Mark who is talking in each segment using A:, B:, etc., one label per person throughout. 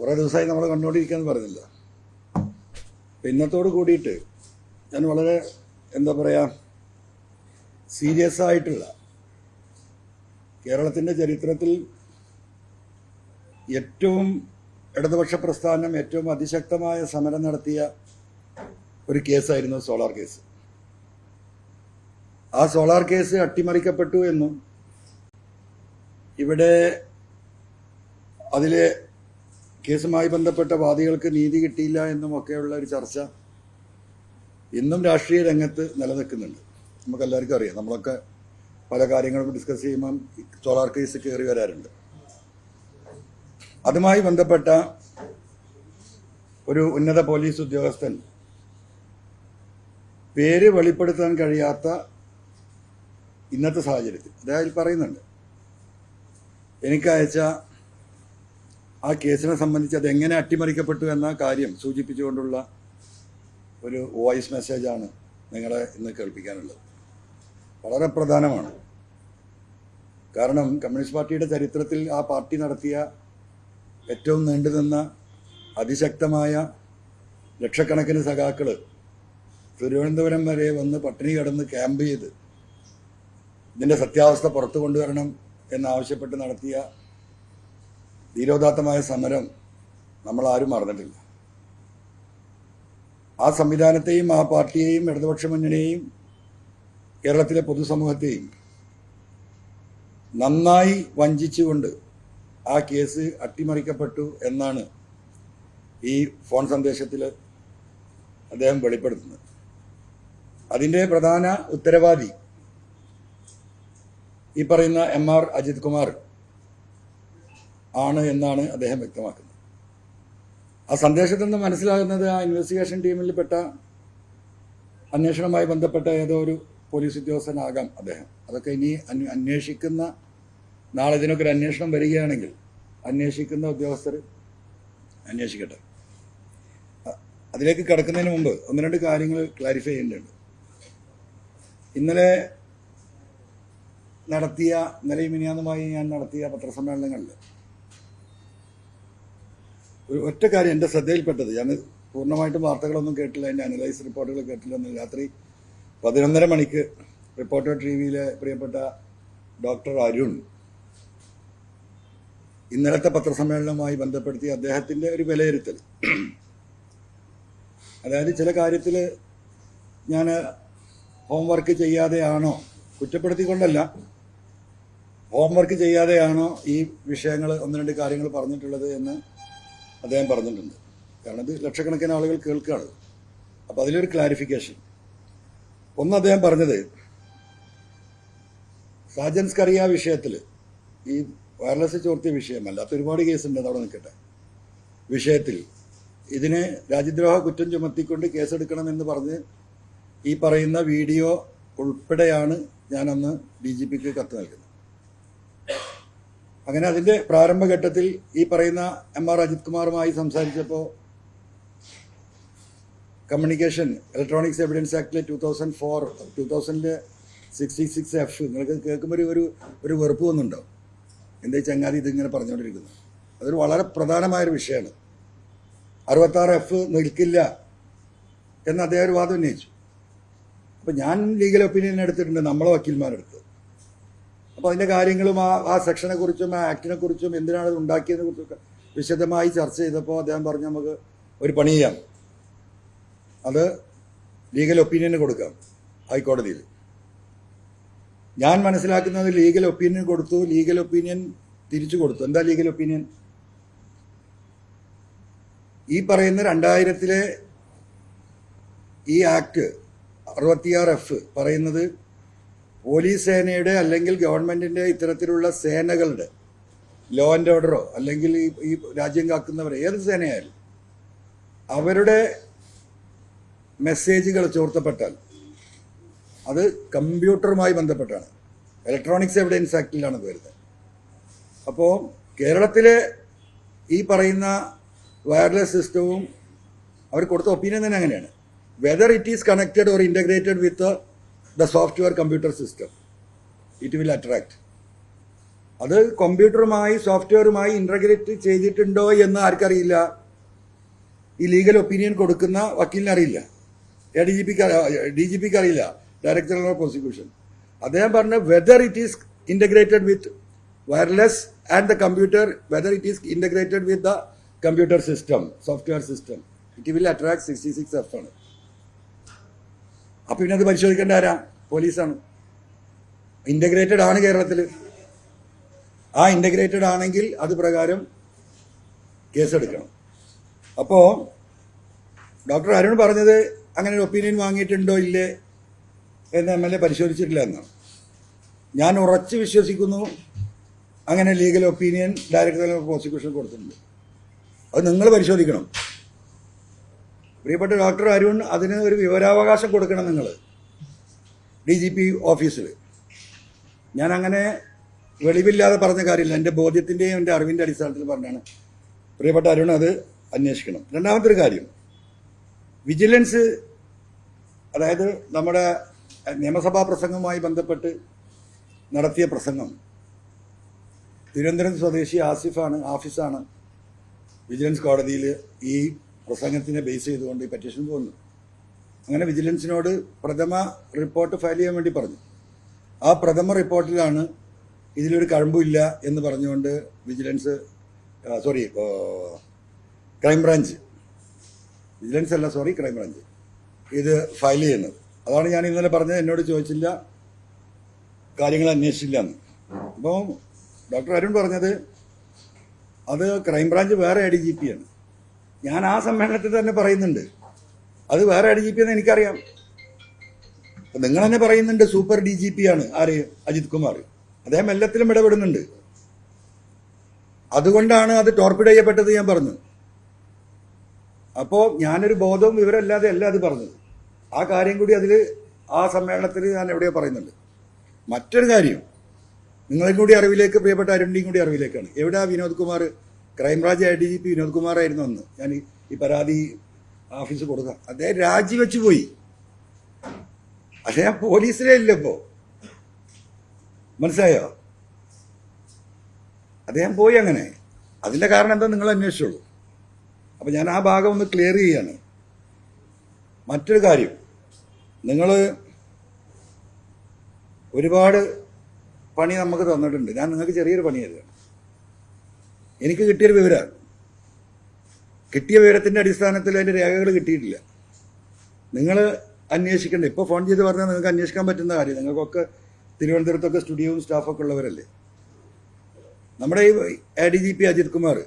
A: കുറേ ദിവസമായി നമ്മൾ കണ്ടുകൊണ്ടിരിക്കുകയെന്ന് പറഞ്ഞില്ല. ഇന്നത്തോട് കൂടിയിട്ട് ഞാൻ വളരെ എന്താ പറയുക സീരിയസ് ആയിട്ടുള്ള കേരളത്തിൻ്റെ ചരിത്രത്തിൽ ഏറ്റവും ഇടതുപക്ഷ പ്രസ്ഥാനം ഏറ്റവും അതിശക്തമായ സമരം നടത്തിയ ഒരു കേസായിരുന്നു സോളാർ കേസ്. ആ സോളാർ കേസ് അട്ടിമറിക്കപ്പെട്ടു എന്നും ഇവിടെ അതിലെ കേസുമായി ബന്ധപ്പെട്ട വാദികൾക്ക് നീതി കിട്ടിയില്ല എന്നുമൊക്കെയുള്ള ഒരു ചർച്ച ഇന്നും രാഷ്ട്രീയ രംഗത്ത് നിലനിൽക്കുന്നുണ്ട്. നമുക്കെല്ലാവർക്കും അറിയാം. നമ്മളൊക്കെ പല കാര്യങ്ങളും ഡിസ്കസ് ചെയ്യുമ്പം സോളാർ കേസ് കയറി വരാറുണ്ട്. അതുമായി ബന്ധപ്പെട്ട ഒരു ഉന്നത പോലീസ് ഉദ്യോഗസ്ഥൻ പേര് വെളിപ്പെടുത്താൻ കഴിയാത്ത ഇന്നത്തെ സാഹചര്യത്തിൽ അദ്ദേഹം പറയുന്നുണ്ട്, എനിക്കയച്ച ആ കേസിനെ സംബന്ധിച്ച് അതെങ്ങനെ അട്ടിമറിക്കപ്പെട്ടു എന്ന കാര്യം സൂചിപ്പിച്ചുകൊണ്ടുള്ള ഒരു വോയിസ് മെസ്സേജാണ് നിങ്ങളെ ഇന്ന് കേൾപ്പിക്കാനുള്ളത്. വളരെ പ്രധാനമാണ്. കാരണം കമ്മ്യൂണിസ്റ്റ് പാർട്ടിയുടെ ചരിത്രത്തിൽ ആ പാർട്ടി നടത്തിയ ഏറ്റവും നീണ്ടുനിന്ന അതിശക്തമായ ലക്ഷക്കണക്കിന് സഖാക്കൾ തിരുവനന്തപുരം വരെ വന്ന് പട്ടിണി കിടന്ന് ക്യാമ്പ് ചെയ്ത് ഇതിൻ്റെ സത്യാവസ്ഥ പുറത്തു കൊണ്ടുവരണം എന്നാവശ്യപ്പെട്ട് നടത്തിയ ധീരോദാത്തമായ സമരം നമ്മളാരും മറന്നിട്ടില്ല. ആ സംവിധാനത്തെയും ആ പാർട്ടിയെയും ഇടതുപക്ഷ മുന്നണിയെയും കേരളത്തിലെ പൊതുസമൂഹത്തെയും നന്നായി വഞ്ചിച്ചുകൊണ്ട് ആ കേസ് അട്ടിമറിക്കപ്പെട്ടു എന്നാണ് ഈ ഫോൺ സന്ദേശത്തിൽ അദ്ദേഹം വെളിപ്പെടുത്തുന്നത്. അതിൻ്റെ പ്രധാന ഉത്തരവാദി ഈ പറയുന്ന MR അജിത് കുമാർ ആണ് എന്നാണ് അദ്ദേഹം വ്യക്തമാക്കുന്നത്. ആ സന്ദേശത്തിൽ നിന്ന് മനസ്സിലാകുന്നത് ആ ഇൻവെസ്റ്റിഗേഷൻ ടീമിൽപ്പെട്ട അന്വേഷണവുമായി ബന്ധപ്പെട്ട ഏതോ ഒരു പോലീസ് ഉദ്യോഗസ്ഥനാകാം അദ്ദേഹം. അതൊക്കെ ഇനി അന്വേഷിക്കുന്ന നാളെ ഇതിനൊക്കെ ഒരു അന്വേഷണം വരികയാണെങ്കിൽ അന്വേഷിക്കുന്ന ഉദ്യോഗസ്ഥർ അന്വേഷിക്കട്ടെ. അതിലേക്ക് കടക്കുന്നതിന് മുമ്പ് ഒന്ന് രണ്ട് കാര്യങ്ങൾ ക്ലാരിഫൈ ചെയ്യേണ്ടതുണ്ട്. ഇന്നലെയും മിനിയാന്നുമായി ഞാൻ നടത്തിയ പത്രസമ്മേളനങ്ങളിൽ ഒറ്റ കാര്യം എൻ്റെ ശ്രദ്ധയിൽപ്പെട്ടത്, ഞാൻ പൂർണ്ണമായിട്ടും വാർത്തകളൊന്നും കേട്ടില്ല, എൻ്റെ അനലൈസ് റിപ്പോർട്ടുകൾ കേട്ടില്ല. രാത്രി 11:30 മണിക്ക് റിപ്പോർട്ടർ TVയിലെ പ്രിയപ്പെട്ട ഡോക്ടർ അരുൺ ഇന്നലത്തെ പത്രസമ്മേളനവുമായി ബന്ധപ്പെടുത്തി അദ്ദേഹത്തിൻ്റെ ഒരു വിലയിരുത്തൽ, അതായത് ചില കാര്യത്തിൽ ഞാൻ ഹോംവർക്ക് ചെയ്യാതെയാണോ, കുറ്റപ്പെടുത്തിക്കൊണ്ടല്ല, ഹോംവർക്ക് ചെയ്യാതെയാണോ ഈ വിഷയങ്ങൾ ഒന്ന് രണ്ട് കാര്യങ്ങൾ പറഞ്ഞിട്ടുള്ളത് എന്ന് അദ്ദേഹം പറഞ്ഞിട്ടുണ്ട്. കാരണം ഇത് ലക്ഷക്കണക്കിന് ആളുകൾ കേൾക്കുകയാണ്. അപ്പോൾ അതിലൊരു ക്ലാരിഫിക്കേഷൻ. ഒന്ന്, അദ്ദേഹം പറഞ്ഞത് സാജൻ സ്കറിയ വിഷയത്തിൽ, ഈ വയർലെസ് ചോർത്തിയ വിഷയമല്ലാത്ത ഒരുപാട് കേസുണ്ട്, അവിടെ നിൽക്കട്ടെ, വിഷയത്തിൽ ഇതിന് രാജ്യദ്രോഹ കുറ്റം ചുമത്തിക്കൊണ്ട് കേസെടുക്കണമെന്ന് പറഞ്ഞ് ഈ പറയുന്ന വീഡിയോ ഉൾപ്പെടെയാണ് ഞാനന്ന് DGPക്ക് കത്ത് നൽകുന്നത്. അങ്ങനെ അതിൻ്റെ പ്രാരംഭഘട്ടത്തിൽ ഈ പറയുന്ന MR അജിത് കുമാറുമായി സംസാരിച്ചപ്പോൾ കമ്മ്യൂണിക്കേഷൻ ഇലക്ട്രോണിക്സ് എവിഡൻസ് ആക്ടിലെ 2000-66F നിങ്ങൾക്ക് കേൾക്കുമ്പോൾ ഒരു വെറുപ്പ് വന്നുണ്ടാവും. എന്താ ചങ്ങാതി ഇതിങ്ങനെ പറഞ്ഞുകൊണ്ടിരിക്കുന്നത്. അതൊരു വളരെ പ്രധാനമായൊരു വിഷയമാണ്. 66F നിൽക്കില്ല എന്ന് അദ്ദേഹം ഒരു വാദം ഉന്നയിച്ചു. അപ്പം ഞാൻ ലീഗൽ ഒപ്പീനിയൻ എടുത്തിട്ടുണ്ട്, നമ്മളെ വക്കീൽമാരെടുത്ത്. അപ്പോൾ അതിൻ്റെ കാര്യങ്ങളും ആ സെക്ഷനെ കുറിച്ചും ആ ആക്ടിനെ കുറിച്ചും എന്തിനാണ് ഇത് ഉണ്ടാക്കിയതിനെ കുറിച്ചൊക്കെ വിശദമായി ചർച്ച ചെയ്തപ്പോൾ അദ്ദേഹം പറഞ്ഞു, നമുക്ക് ഒരു പണി ചെയ്യാം, അത് ലീഗൽ ഒപ്പീനിയന് കൊടുക്കാം ഹൈക്കോടതിയിൽ. ഞാൻ മനസ്സിലാക്കുന്നത് ലീഗൽ ഒപ്പീനിയൻ കൊടുത്തു, ലീഗൽ ഒപ്പീനിയൻ തിരിച്ചു കൊടുത്തു. എന്താ ലീഗൽ ഒപ്പീനിയൻ? ഈ പറയുന്ന 2000-ലെ ഈ ആക്ട് 66F പറയുന്നത് പോലീസ് സേനയുടെ അല്ലെങ്കിൽ ഗവൺമെന്റിന്റെ ഇത്തരത്തിലുള്ള സേനകളുടെ ലോ ആൻഡ് ഓർഡറോ അല്ലെങ്കിൽ ഈ രാജ്യം കാക്കുന്നവരെ ഏത് സേനയായാലും അവരുടെ മെസ്സേജുകൾ ചോർത്തപ്പെട്ടാൽ അത് കമ്പ്യൂട്ടറുമായി ബന്ധപ്പെട്ടാണ്, ഇലക്ട്രോണിക്സ് എവിഡൻസ് ആക്ടിലാണ് വരുന്നത്. അപ്പോൾ കേരളത്തിലെ ഈ പറയുന്ന വയർലെസ് സിസ്റ്റവും അവർ കൊടുത്ത ഒപ്പീനിയൻ തന്നെ അങ്ങനെയാണ്. Whether it is connected or integrated with the software computer system, it will attract. അത് കമ്പ്യൂട്ടറുമായി സോഫ്റ്റ്വെയറുമായി ഇന്റഗ്രേറ്റ് ചെയ്തിട്ടുണ്ടോ എന്ന് ആർക്കറിയില്ല. ഈ ലീഗൽ ഒപ്പീനിയൻ കൊടുക്കുന്ന വക്കീലിന് അറിയില്ല, DGPക്ക് അറിയില്ല, ഡയറക്ടർ ജനറൽ ഓഫ് പ്രോസിക്യൂഷൻ. അദ്ദേഹം പറഞ്ഞ whether it is integrated with wireless and the computer, whether it is integrated with the computer system, software system, it will attract 66F ആണ്. അപ്പൊ പിന്നെ അത് പരിശോധിക്കേണ്ട ആരാ? പോലീസാണ്. ഇന്റഗ്രേറ്റഡ് ആണ് കേരളത്തിൽ. ആ ഇന്റഗ്രേറ്റഡ് ആണെങ്കിൽ അത് പ്രകാരം കേസെടുക്കണം. അപ്പോ ഡോക്ടർ അരുൺ പറഞ്ഞത് അങ്ങനെ ഒരു ഒപ്പീനിയൻ വാങ്ങിയിട്ടുണ്ടോ ഇല്ലേ എന്ന് MLA പരിശോധിച്ചിട്ടില്ല എന്നാണ്. ഞാൻ ഉറച്ചു വിശ്വസിക്കുന്നു അങ്ങനെ legal opinion director general of prosecution കൊടുത്തിട്ടുണ്ട്. അത് നിങ്ങൾ പരിശോധിക്കണം. പ്രിയപ്പെട്ട ഡോക്ടർ അരുൺ, അതിന് ഒരു വിവരാവകാശം കൊടുക്കണം നിങ്ങൾ DGP ഓഫീസിൽ. ഞാൻ അങ്ങനെ വെളിവില്ലാതെ പറഞ്ഞ കാര്യമില്ല, എൻ്റെ ബോധ്യത്തിൻ്റെയും എൻ്റെ അറിവിൻ്റെ അടിസ്ഥാനത്തിൽ പറഞ്ഞാണ്. പ്രിയപ്പെട്ട അരുൺ അത് അന്വേഷിക്കണം. രണ്ടാമത്തെ ഒരു കാര്യം, വിജിലൻസ്, അതായത് നമ്മുടെ നിയമസഭാ പ്രസംഗവുമായി ബന്ധപ്പെട്ട് നടത്തിയ പ്രസംഗം, തിരുവനന്തപുരം സ്വദേശി ആഫീസാണ് വിജിലൻസ് കോടതിയിൽ ഈ പ്രസംഗത്തിനെ ബേസ് ചെയ്തുകൊണ്ട് ഈ പെറ്റീഷൻ പോകുന്നു. അങ്ങനെ വിജിലൻസിനോട് പ്രഥമ റിപ്പോർട്ട് ഫയൽ ചെയ്യാൻ വേണ്ടി പറഞ്ഞു. ആ പ്രഥമ റിപ്പോർട്ടിലാണ് ഇതിലൊരു കഴമ്പുമില്ല എന്ന് പറഞ്ഞുകൊണ്ട് ക്രൈംബ്രാഞ്ച് ഇത് ഫയൽ ചെയ്യുന്നത്. അതാണ് ഞാൻ ഇന്നലെ പറഞ്ഞത്, എന്നോട് ചോദിച്ചില്ല, കാര്യങ്ങൾ അന്വേഷിച്ചില്ല എന്ന്. അപ്പോൾ ഡോക്ടർ അരുൺ പറഞ്ഞത് അത് ക്രൈംബ്രാഞ്ച് വേറെ ADGP ആണ്. ഞാൻ ആ സമ്മേളനത്തിൽ തന്നെ പറയുന്നുണ്ട് അത് വേറെ ADGP എന്ന് എനിക്കറിയാം. നിങ്ങൾ തന്നെ പറയുന്നുണ്ട് സൂപ്പർ DGP ആണ് ആര്? അജിത് കുമാർ. അദ്ദേഹം എല്ലാത്തിലും ഇടപെടുന്നുണ്ട്. അതുകൊണ്ടാണ് അത് ടോർപ്പിഡ് ചെയ്യപ്പെട്ടത് ഞാൻ പറഞ്ഞു. അപ്പോൾ ഞാനൊരു ബോധവും വിവരമില്ലാതെ അല്ല അത് പറഞ്ഞത്. ആ കാര്യം കൂടി അതിൽ ആ സമ്മേളനത്തിൽ ഞാൻ എവിടെയോ പറയുന്നുണ്ട്. മറ്റൊരു കാര്യം നിങ്ങളെ കൂടി അറിവിലേക്ക്, പ്രിയപ്പെട്ട അരുണിൻ്റെയും കൂടി അറിവിലേക്കാണ്. എവിടെയാ വിനോദ് കുമാർ? ക്രൈംബ്രാഞ്ച് ADGP വിനോദ് കുമാർ ആയിരുന്നു അന്ന് ഞാൻ ഈ പരാതി ഓഫീസ് കൊടുക്കാം. അദ്ദേഹം രാജിവെച്ചു പോയി. അദ്ദേഹം പോലീസിലേ ഇല്ല ഇപ്പോ, മനസ്സിലായോ? അദ്ദേഹം പോയി. അങ്ങനെ അതിന്റെ കാരണം എന്താ നിങ്ങൾ അന്വേഷിച്ചോളൂ. അപ്പൊ ഞാൻ ആ ഭാഗം ഒന്ന് ക്ലിയർ ചെയ്യാണ്. മറ്റൊരു കാര്യം, നിങ്ങൾ ഒരുപാട് പണി നമുക്ക് തന്നിട്ടുണ്ട്. ഞാൻ നിങ്ങൾക്ക് ചെറിയൊരു പണി തരികയാണ്. എനിക്ക് കിട്ടിയൊരു വിവരമാണ്. കിട്ടിയ വിവരത്തിന്റെ അടിസ്ഥാനത്തിൽ അതിന്റെ രേഖകൾ കിട്ടിയിട്ടില്ല. നിങ്ങൾ അന്വേഷിക്കണ്ടേ? ഇപ്പോൾ ഫോൺ ചെയ്ത് പറഞ്ഞാൽ നിങ്ങൾക്ക് അന്വേഷിക്കാൻ പറ്റുന്ന കാര്യം. നിങ്ങൾക്കൊക്കെ തിരുവനന്തപുരത്തൊക്കെ സ്റ്റുഡിയോവും സ്റ്റാഫൊക്കെ ഉള്ളവരല്ലേ. നമ്മുടെ ഈ ADGP അജിത് കുമാർ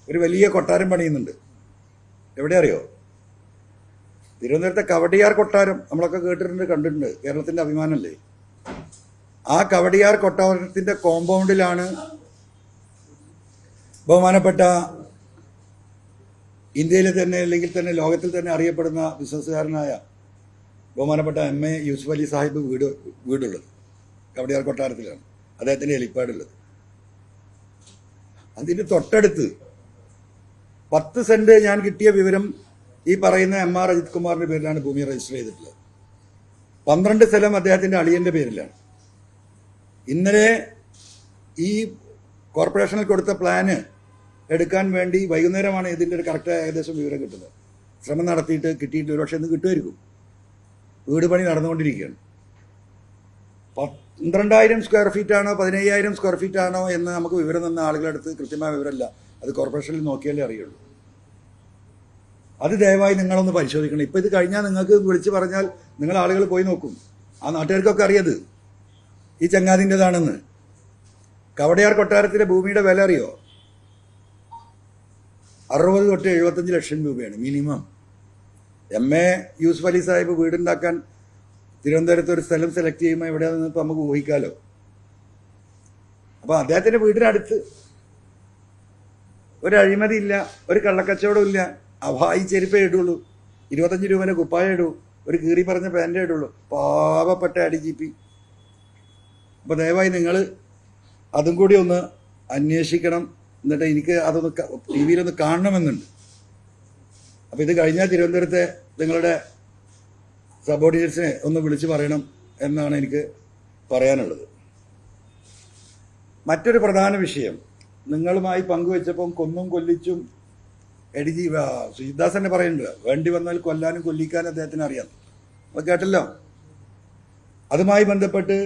A: ഒരു വലിയ കൊട്ടാരം പണിയുന്നുണ്ട്. എവിടെ അറിയോ? തിരുവനന്തപുരത്തെ കവടിയാർ കൊട്ടാരം നമ്മളൊക്കെ കേട്ടിട്ടുണ്ട്, കണ്ടിട്ടുണ്ട്. കേരളത്തിന്റെ അഭിമാനമല്ലേ. ആ കവടിയാർ കൊട്ടാരത്തിന്റെ കോമ്പൗണ്ടിലാണ് ബഹുമാനപ്പെട്ട ഇന്ത്യയിലെ തന്നെ അല്ലെങ്കിൽ തന്നെ ലോകത്തിൽ തന്നെ അറിയപ്പെടുന്ന ബിസിനസ്സുകാരനായ ബഹുമാനപ്പെട്ട MA യൂസുഫ് അലി സാഹിബ് വീടുള്ളത്. കവടിയാർ കൊട്ടാരത്തിലാണ് അദ്ദേഹത്തിന്റെ ഹെലിപ്പാഡുള്ളത്. അതിന് തൊട്ടടുത്ത് 10 സെന്റ് ഞാൻ കിട്ടിയ വിവരം ഈ പറയുന്ന MR അജിത് കുമാറിന്റെ പേരിലാണ് ഭൂമി രജിസ്റ്റർ ചെയ്തിട്ടുള്ളത്. 12 സ്ഥലം അദ്ദേഹത്തിന്റെ അളിയന്റെ പേരിലാണ്. ഇന്നലെ ഈ കോർപ്പറേഷനിൽ കൊടുത്ത പ്ലാന് എടുക്കാൻ വേണ്ടി വൈകുന്നേരമാണ് ഇതിന്റെ ഒരു കറക്റ്റ് ഏകദേശം വിവരം കിട്ടുന്നത്. ശ്രമം നടത്തിയിട്ട് കിട്ടിയിട്ട് ഒരുപക്ഷെ ഇന്ന് കിട്ടുമായിരിക്കും. വീട് പണി നടന്നുകൊണ്ടിരിക്കുകയാണ്. 12,000 സ്ക്വയർ ഫീറ്റ് ആണോ 15,000 സ്ക്വയർ ഫീറ്റ് ആണോ എന്ന് നമുക്ക് വിവരം തന്ന ആളുകളുടെ അടുത്ത് കൃത്യമായ വിവരമില്ല. അത് കോർപ്പറേഷനിൽ നോക്കിയാലേ അറിയുള്ളൂ. അത് ദയവായി നിങ്ങളൊന്ന് പരിശോധിക്കണം. ഇപ്പൊ ഇത് കഴിഞ്ഞാൽ നിങ്ങൾക്ക് വിളിച്ചു പറഞ്ഞാൽ നിങ്ങൾ ആളുകൾ പോയി നോക്കും. ആ നാട്ടുകാർക്കൊക്കെ അറിയത് ഈ ചങ്ങാതിൻ്റെതാണെന്ന്. കവടയാർ കൊട്ടാരത്തിലെ ഭൂമിയുടെ വില അറിയോ? 60 തൊട്ട് 75 ലക്ഷം രൂപയാണ് മിനിമം. MA യൂസുഫ് അലി സാഹിബ് വീടുണ്ടാക്കാൻ തിരുവനന്തപുരത്ത് ഒരു സ്ഥലം സെലക്ട് ചെയ്യുമ്പോൾ എവിടെയാണെന്ന് ഇപ്പം നമുക്ക് ഊഹിക്കാലോ. അപ്പൊ അദ്ദേഹത്തിന്റെ വീടിനടുത്ത് ഒരു അഴിമതി ഇല്ല, ഒരു കള്ളക്കച്ചവടം ഇല്ല. ഈ ചെരുപ്പേ ഇടുള്ളൂ, 25 രൂപേനെ കുപ്പായ ഇടൂ, ഒരു കീറി പറഞ്ഞ പാൻറ്റേ ഇടുള്ളൂ. പാവപ്പെട്ട ADGP. അപ്പൊ ദയവായി നിങ്ങൾ അതും കൂടി ഒന്ന് അന്വേഷിക്കണം. എന്നിട്ട് എനിക്ക് അതൊന്ന് TV ഒന്ന് കാണണമെന്നുണ്ട്. അപ്പൊ ഇത് കഴിഞ്ഞാൽ തിരുവനന്തപുരത്തെ നിങ്ങളുടെ സബോർഡിനേറ്റ്സിനെ ഒന്ന് വിളിച്ചു പറയണം എന്നാണ് എനിക്ക് പറയാനുള്ളത്. മറ്റൊരു പ്രധാന വിഷയം നിങ്ങളുമായി പങ്കുവെച്ചപ്പം കൊന്നും കൊല്ലിച്ചും എഡിജി ശ്രീദാസ് തന്നെ പറയുന്നുണ്ട്, വേണ്ടി വന്നാൽ കൊല്ലാനും കൊല്ലിക്കാനും അദ്ദേഹത്തിന് അറിയാം. അത് കേട്ടല്ലോ. അതുമായി ബന്ധപ്പെട്ട്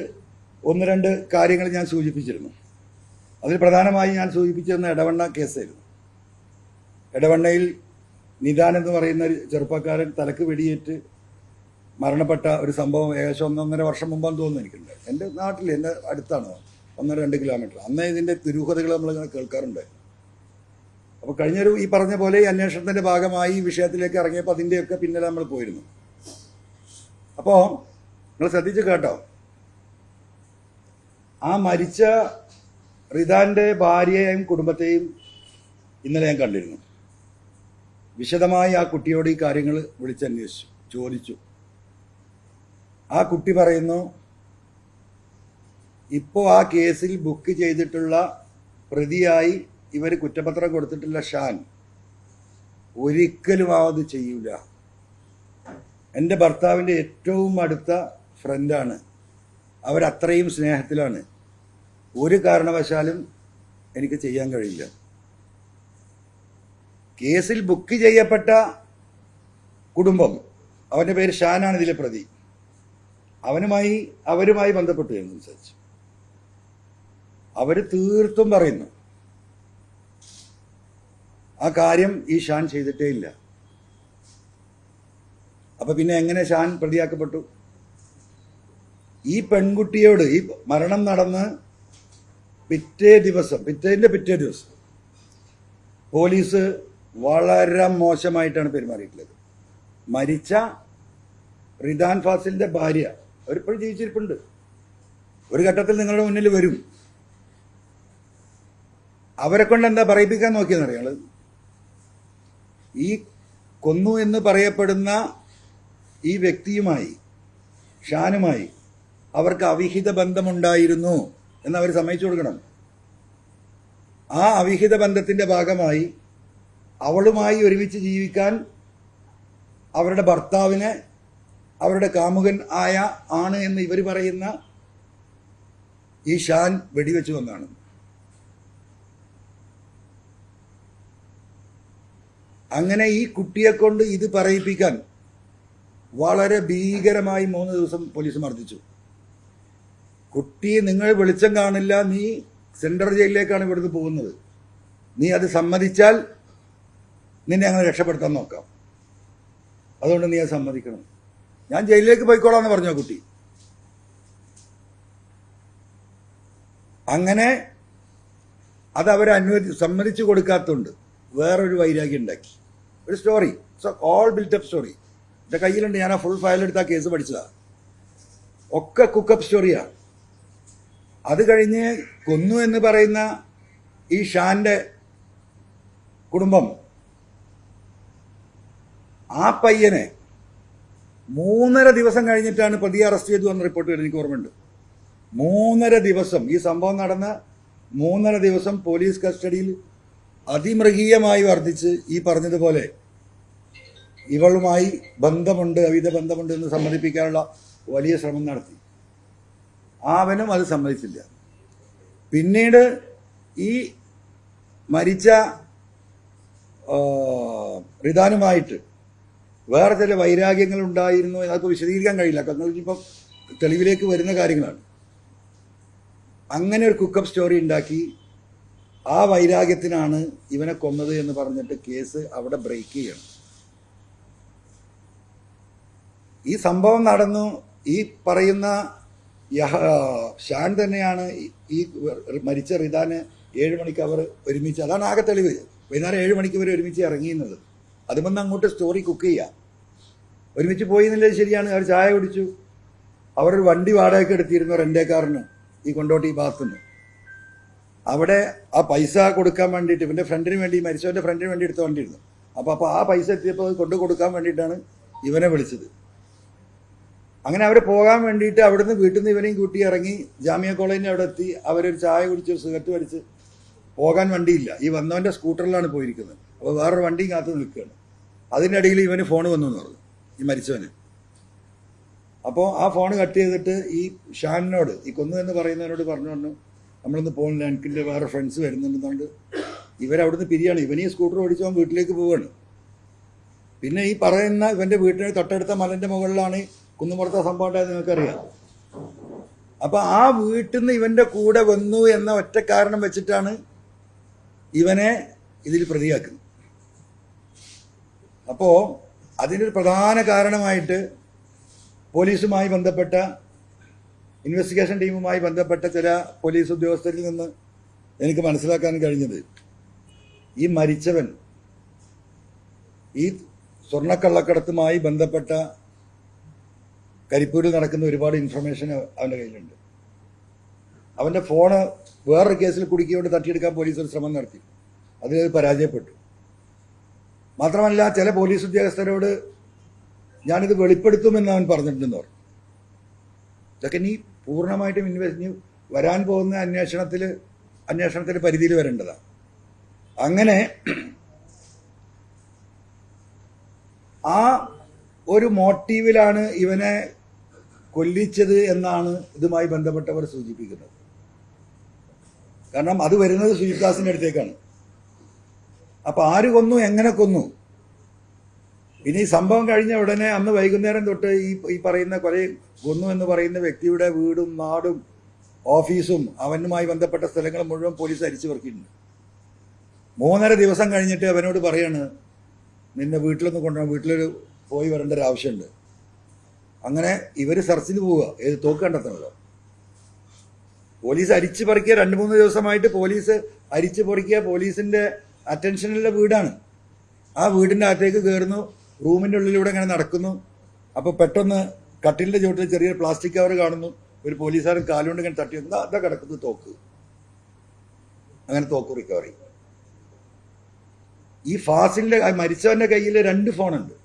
A: ഒന്ന് രണ്ട് കാര്യങ്ങൾ ഞാൻ സൂചിപ്പിച്ചിരുന്നു. അതിൽ പ്രധാനമായി ഞാൻ സൂചിപ്പിച്ചിരുന്ന എടവണ്ണ കേസായിരുന്നു. എടവണ്ണയിൽ നിദാൻ എന്ന് പറയുന്ന ഒരു ചെറുപ്പക്കാരൻ തലക്ക് വെടിയേറ്റ് മരണപ്പെട്ട ഒരു സംഭവം ഏകദേശം 1.5 വർഷം മുമ്പാന്ന് തോന്നുന്നു എനിക്കുണ്ട്. എൻ്റെ നാട്ടിൽ, എൻ്റെ അടുത്താണ്, 1-2 കിലോമീറ്റർ. അന്ന് ഇതിൻ്റെ ദുരൂഹതകൾ നമ്മളിങ്ങനെ കേൾക്കാറുണ്ട്. അപ്പോൾ കഴിഞ്ഞൊരു ഈ പറഞ്ഞ പോലെ ഈ അന്വേഷണത്തിൻ്റെ ഭാഗമായി ഈ വിഷയത്തിലേക്ക് ഇറങ്ങിയപ്പോൾ അതിൻ്റെയൊക്കെ പിന്നിൽ നമ്മൾ പോയിരുന്നു. അപ്പോൾ നിങ്ങൾ ശ്രദ്ധിച്ച് കേട്ടോ, ആ മരിച്ച റിദാന്റെ ഭാര്യയെയും കുടുംബത്തെയും ഇന്നലെ ഞാൻ കണ്ടിരുന്നു. വിശദമായി ആ കുട്ടിയോട് ഈ കാര്യങ്ങൾ വിളിച്ചന്വേഷിച്ചു, ചോദിച്ചു. ആ കുട്ടി പറയുന്നു, ഇപ്പോൾ ആ കേസിൽ ബുക്ക് ചെയ്തിട്ടുള്ള പ്രതിയായി ഇവർ കുറ്റപത്രം കൊടുത്തിട്ടുള്ള ഷാൻ ഒരിക്കലും അത് ചെയ്യൂല. എൻ്റെ ഭർത്താവിൻ്റെ ഏറ്റവും അടുത്ത ഫ്രണ്ടാണ്, അവരത്രയും സ്നേഹത്തിലാണ്, ഒരു കാരണവശാലും എനിക്ക് ചെയ്യാൻ കഴിയില്ല. കേസിൽ ബുക്ക് ചെയ്യപ്പെട്ട കുടുംബം, അവൻ്റെ പേര് ഷാനാണ് ഇതിലെ പ്രതി, അവരുമായി ബന്ധപ്പെട്ടു എന്നനുസരിച്ച് അവർ തീർത്തും പറയുന്നു ആ കാര്യം ഈ ഷാൻ ചെയ്തിട്ടേ ഇല്ല. അപ്പൊ പിന്നെ എങ്ങനെ ഷാൻ പ്രതിയാക്കപ്പെട്ടു? ഈ പെൺകുട്ടിയോട് ഈ മരണം നടന്ന് പിറ്റേ ദിവസം പോലീസ് വളരെ മോശമായിട്ടാണ് പെരുമാറിയിട്ടുള്ളത്. മരിച്ച റിദാൻ ഫാസിലിന്റെ ഭാര്യ അവരിപ്പോഴും ജീവിച്ചിരിപ്പുണ്ട്, ഒരു ഘട്ടത്തിൽ നിങ്ങളുടെ മുന്നിൽ വരും. അവരെ കൊണ്ട് എന്താ പറയിപ്പിക്കാൻ നോക്കിയെന്നറിയാം. ഈ കൊന്നു എന്ന് പറയപ്പെടുന്ന ഈ വ്യക്തിയുമായി, ഷാനുമായി അവർക്ക് അവിഹിത ബന്ധമുണ്ടായിരുന്നു എന്ന് അവർ സമ്മതിച്ചു കൊടുക്കണം. ആ അവിഹിത ബന്ധത്തിന്റെ ഭാഗമായി അവളുമായി ഒരുമിച്ച് ജീവിക്കാൻ അവരുടെ ഭർത്താവിനെ അവരുടെ കാമുകൻ ആണ് എന്ന് ഇവർ പറയുന്ന ഈ ഷാൻ വെടിവെച്ചു വന്നാണ്. അങ്ങനെ ഈ കുട്ടിയെ കൊണ്ട് ഇത് പറയിപ്പിക്കാൻ വളരെ ഭീകരമായി 3 ദിവസം പോലീസ് മർദ്ദിച്ചു. കുട്ടി, നിങ്ങൾ വെളിച്ചം കാണില്ല, നീ സെൻട്രൽ ജയിലിലേക്കാണ് ഇവിടുന്ന് പോകുന്നത്, നീ അത് സമ്മതിച്ചാൽ നിന്നെ അങ്ങനെ രക്ഷപ്പെടുത്താൻ നോക്കാം, അതുകൊണ്ട് നീ അത് സമ്മതിക്കണം, ഞാൻ ജയിലിലേക്ക് പോയിക്കോളാന്ന് പറഞ്ഞോ കുട്ടി. അങ്ങനെ അത് അവരെ സമ്മതിച്ചു കൊടുക്കാത്തതുകൊണ്ട് വേറൊരു വൈരാഗ്യം ഉണ്ടാക്കി, ഒരു സ്റ്റോറി. ഓൾ ബിൽറ്റപ്പ് സ്റ്റോറി എൻ്റെ കയ്യിലുണ്ട്, ഞാൻ ആ ഫുൾ ഫയൽ എടുത്ത് ആ കേസ് പഠിച്ചതാ. ഒക്കെ കുക്കപ്പ് സ്റ്റോറിയാ. അത് കഴിഞ്ഞ് കൊന്നു എന്ന് പറയുന്ന ഈ ഷാന്റെ കുടുംബം ആ പയ്യനെ 3.5 ദിവസം കഴിഞ്ഞിട്ടാണ് പ്രതിയെ അറസ്റ്റ് ചെയ്തു എന്ന് റിപ്പോർട്ട് വരുന്നത്. എനിക്ക് ഓർമ്മയുണ്ട്. 3.5 ദിവസം, ഈ സംഭവം നടന്ന 3.5 ദിവസം പോലീസ് കസ്റ്റഡിയിൽ അതിമൃഗീയമായി വർദ്ധിച്ച് ഈ പറഞ്ഞതുപോലെ ഇവളുമായി ബന്ധമുണ്ട്, അവിധ ബന്ധമുണ്ട് എന്ന് സമ്മതിപ്പിക്കാനുള്ള വലിയ ശ്രമം നടത്തി. അവനും അത് സമ്മതിച്ചില്ല. പിന്നീട് ഈ മരിച്ച റിദാനുമായിട്ട് വേറെ ചില വൈരാഗ്യങ്ങൾ ഉണ്ടായിരുന്നു, അതൊക്കെ വിശദീകരിക്കാൻ കഴിയില്ല, കാരണം ഇപ്പം തെളിവിലേക്ക് വരുന്ന കാര്യങ്ങളാണ്. അങ്ങനെ ഒരു കുക്കപ്പ് സ്റ്റോറി ഉണ്ടാക്കി ആ വൈരാഗ്യത്തിനാണ് ഇവനെ കൊന്നത് എന്ന് പറഞ്ഞിട്ട് കേസ് അവിടെ ബ്രേക്ക് ചെയ്യണം. ഈ സംഭവം നടന്നു. ഈ പറയുന്ന ഷാൻ തന്നെയാണ് ഈ മരിച്ച റിദാന് 7 മണിക്ക് അവർ ഒരുമിച്ച്, അതാണ് ആകെ തെളിവ്, വൈകുന്നേരം 7 മണിക്ക് ഇവർ ഒരുമിച്ച് ഇറങ്ങിയെന്നത്. അതുമെന്ന് അങ്ങോട്ട് സ്റ്റോറി കുക്ക് ചെയ്യുക. ഒരുമിച്ച് പോയി എന്നുള്ളത് ശരിയാണ്. അവർ ചായ കുടിച്ചു, അവരൊരു വണ്ടി വാടകയ്ക്ക് എടുത്തിരുന്നു, റെന്റേക്കാരന് ഈ കൊണ്ടോട്ടി ഭാഗത്തുനിന്ന്. അവിടെ ആ പൈസ കൊടുക്കാൻ വേണ്ടിയിട്ട് ഇവൻ്റെ ഫ്രണ്ടിന് വേണ്ടി, മരിച്ചവൻ്റെ ഫ്രണ്ടിന് വേണ്ടി എടുത്ത വണ്ടിയിരുന്നു. അപ്പോൾ ആ പൈസ എത്തിയപ്പോൾ കൊണ്ടു കൊടുക്കാൻ വേണ്ടിയിട്ടാണ് ഇവനെ വിളിച്ചത്. അങ്ങനെ അവർ പോകാൻ വേണ്ടിയിട്ട് അവിടുന്ന് വീട്ടിൽ നിന്ന് ഇവനെയും കൂട്ടി ഇറങ്ങി ജാമിയ കോളേജിൻ്റെ അവിടെ എത്തി. അവരൊരു ചായ കുടിച്ച് സിഗരറ്റ് വലിച്ച് പോകാൻ വണ്ടിയില്ല. ഈ വന്നവൻ്റെ സ്കൂട്ടറിലാണ് പോയിരിക്കുന്നത്. അപ്പോൾ വേറൊരു വണ്ടിയും കാത്തു നിൽക്കുകയാണ്. അതിൻ്റെ ഇടയിൽ ഇവന് ഫോൺ വന്നു എന്ന് പറഞ്ഞു, ഈ മരിച്ചവന്. അപ്പോൾ ആ ഫോൺ കട്ട് ചെയ്തിട്ട് ഈ ഷാനിനോട്, ഈ കൊന്നു എന്ന് പറയുന്നവനോട് പറഞ്ഞു, നമ്മളൊന്ന് പോകുന്നില്ല, എനിക്കിൻ്റെ വേറെ ഫ്രണ്ട്സ് വരുന്നുണ്ടെന്നുണ്ട് ഇവരവിടുന്ന് പിരിയാണ്. ഇവനീ സ്കൂട്ടർ ഓടിച്ചവൻ വീട്ടിലേക്ക് പോവുകയാണ്. പിന്നെ ഈ പറയുന്ന ഇവൻ്റെ വീട്ടിന് തൊട്ടടുത്ത മലൻ്റെ മുകളിലാണ് കുന്നുമുറത്തെ സംഭവം ഉണ്ടായത് നിങ്ങൾക്കറിയാം. അപ്പം ആ വീട്ടിൽ നിന്ന് ഇവൻ്റെ കൂടെ വന്നു എന്ന ഒറ്റ കാരണം വെച്ചിട്ടാണ് ഇവനെ ഇതിൽ പ്രതിയാക്കുന്നത്. അപ്പോൾ അതിൻ്റെ ഒരു പ്രധാന കാരണമായിട്ട് പോലീസുമായി ബന്ധപ്പെട്ട ഇൻവെസ്റ്റിഗേഷൻ ടീമുമായി ബന്ധപ്പെട്ട ചില പോലീസ് ഉദ്യോഗസ്ഥരിൽ നിന്ന് എനിക്ക് മനസ്സിലാക്കാൻ കഴിഞ്ഞത്, ഈ മരിച്ചവൻ ഈ സ്വർണ്ണക്കള്ളക്കടത്തുമായി ബന്ധപ്പെട്ട കരിപ്പൂരിൽ നടക്കുന്ന ഒരുപാട് ഇൻഫർമേഷൻ അവൻ്റെ കയ്യിലുണ്ട്. അവൻ്റെ ഫോണ് വേറൊരു കേസിൽ കുടുക്കിയോണ്ട് തട്ടിയെടുക്കാൻ പോലീസ് ഒരു ശ്രമം നടത്തി, അതിൽ പരാജയപ്പെട്ടു. മാത്രമല്ല ചില പോലീസ് ഉദ്യോഗസ്ഥരോട് ഞാനിത് വെളിപ്പെടുത്തുമെന്ന് അവൻ പറഞ്ഞിട്ടുണ്ടെന്ന് പറഞ്ഞു. ഇതൊക്കെ നീ പൂർണ്ണമായിട്ടും വരാൻ പോകുന്ന അന്വേഷണത്തിൽ പരിധിയിൽ വരേണ്ടതാണ്. അങ്ങനെ ആ ഒരു മോട്ടീവിലാണ് ഇവനെ കൊല്ലിച്ചത് എന്നാണ് ഇതുമായി ബന്ധപ്പെട്ടവർ സൂചിപ്പിക്കുന്നത്. കാരണം അത് വരുന്നത് സുജിത്ദാസിന്റെ അടുത്തേക്കാണ്. അപ്പൊ ആര് കൊന്നു, എങ്ങനെ കൊന്നു, പിന്നെ ഈ സംഭവം കഴിഞ്ഞ ഉടനെ അന്ന് വൈകുന്നേരം തൊട്ട് ഈ പറയുന്ന കൊന്നു എന്ന് പറയുന്ന വ്യക്തിയുടെ വീടും നാടും ഓഫീസും അവനുമായി ബന്ധപ്പെട്ട സ്ഥലങ്ങളും മുഴുവൻ പോലീസ് അരിച്ചു പെറുക്കിയിട്ടുണ്ട്. 3.5 ദിവസം കഴിഞ്ഞിട്ട് അവനോട് പറയാണ്, നിന്നെ വീട്ടിലൊന്ന് കൊണ്ടുപോകാൻ, വീട്ടിലൊരു പോയി വരേണ്ട ഒരു ആവശ്യമുണ്ട്. അങ്ങനെ ഇവർ സെർച്ചിന് പോവുക, ഏത് തോക്ക് കണ്ടെത്തണല്ലോ. പോലീസ് അരിച്ചു പറിക്കുക, 2-3 ദിവസമായിട്ട് പോലീസ് അരിച്ചു പറിക്കുക. പോലീസിന്റെ അറ്റൻഷനുള്ള വീടാണ്. ആ വീടിന്റെ അകത്തേക്ക് കയറുന്നു, റൂമിന്റെ ഉള്ളിലൂടെ ഇങ്ങനെ നടക്കുന്നു. അപ്പൊ പെട്ടെന്ന് കട്ടിലിന്റെ ചുവട്ടിൽ ചെറിയൊരു പ്ലാസ്റ്റിക് കവർ കാണുന്നു. ഒരു പോലീസുകാരൻ കാലുകൊണ്ട് ഇങ്ങനെ തട്ടി അതാ കിടക്കുന്നു തോക്ക്. അങ്ങനെ തോക്ക് റിക്കവറി. ഈ ഫാസിലിന്റെ മരിച്ചവന്റെ കയ്യിൽ 2 ഫോണുണ്ട്.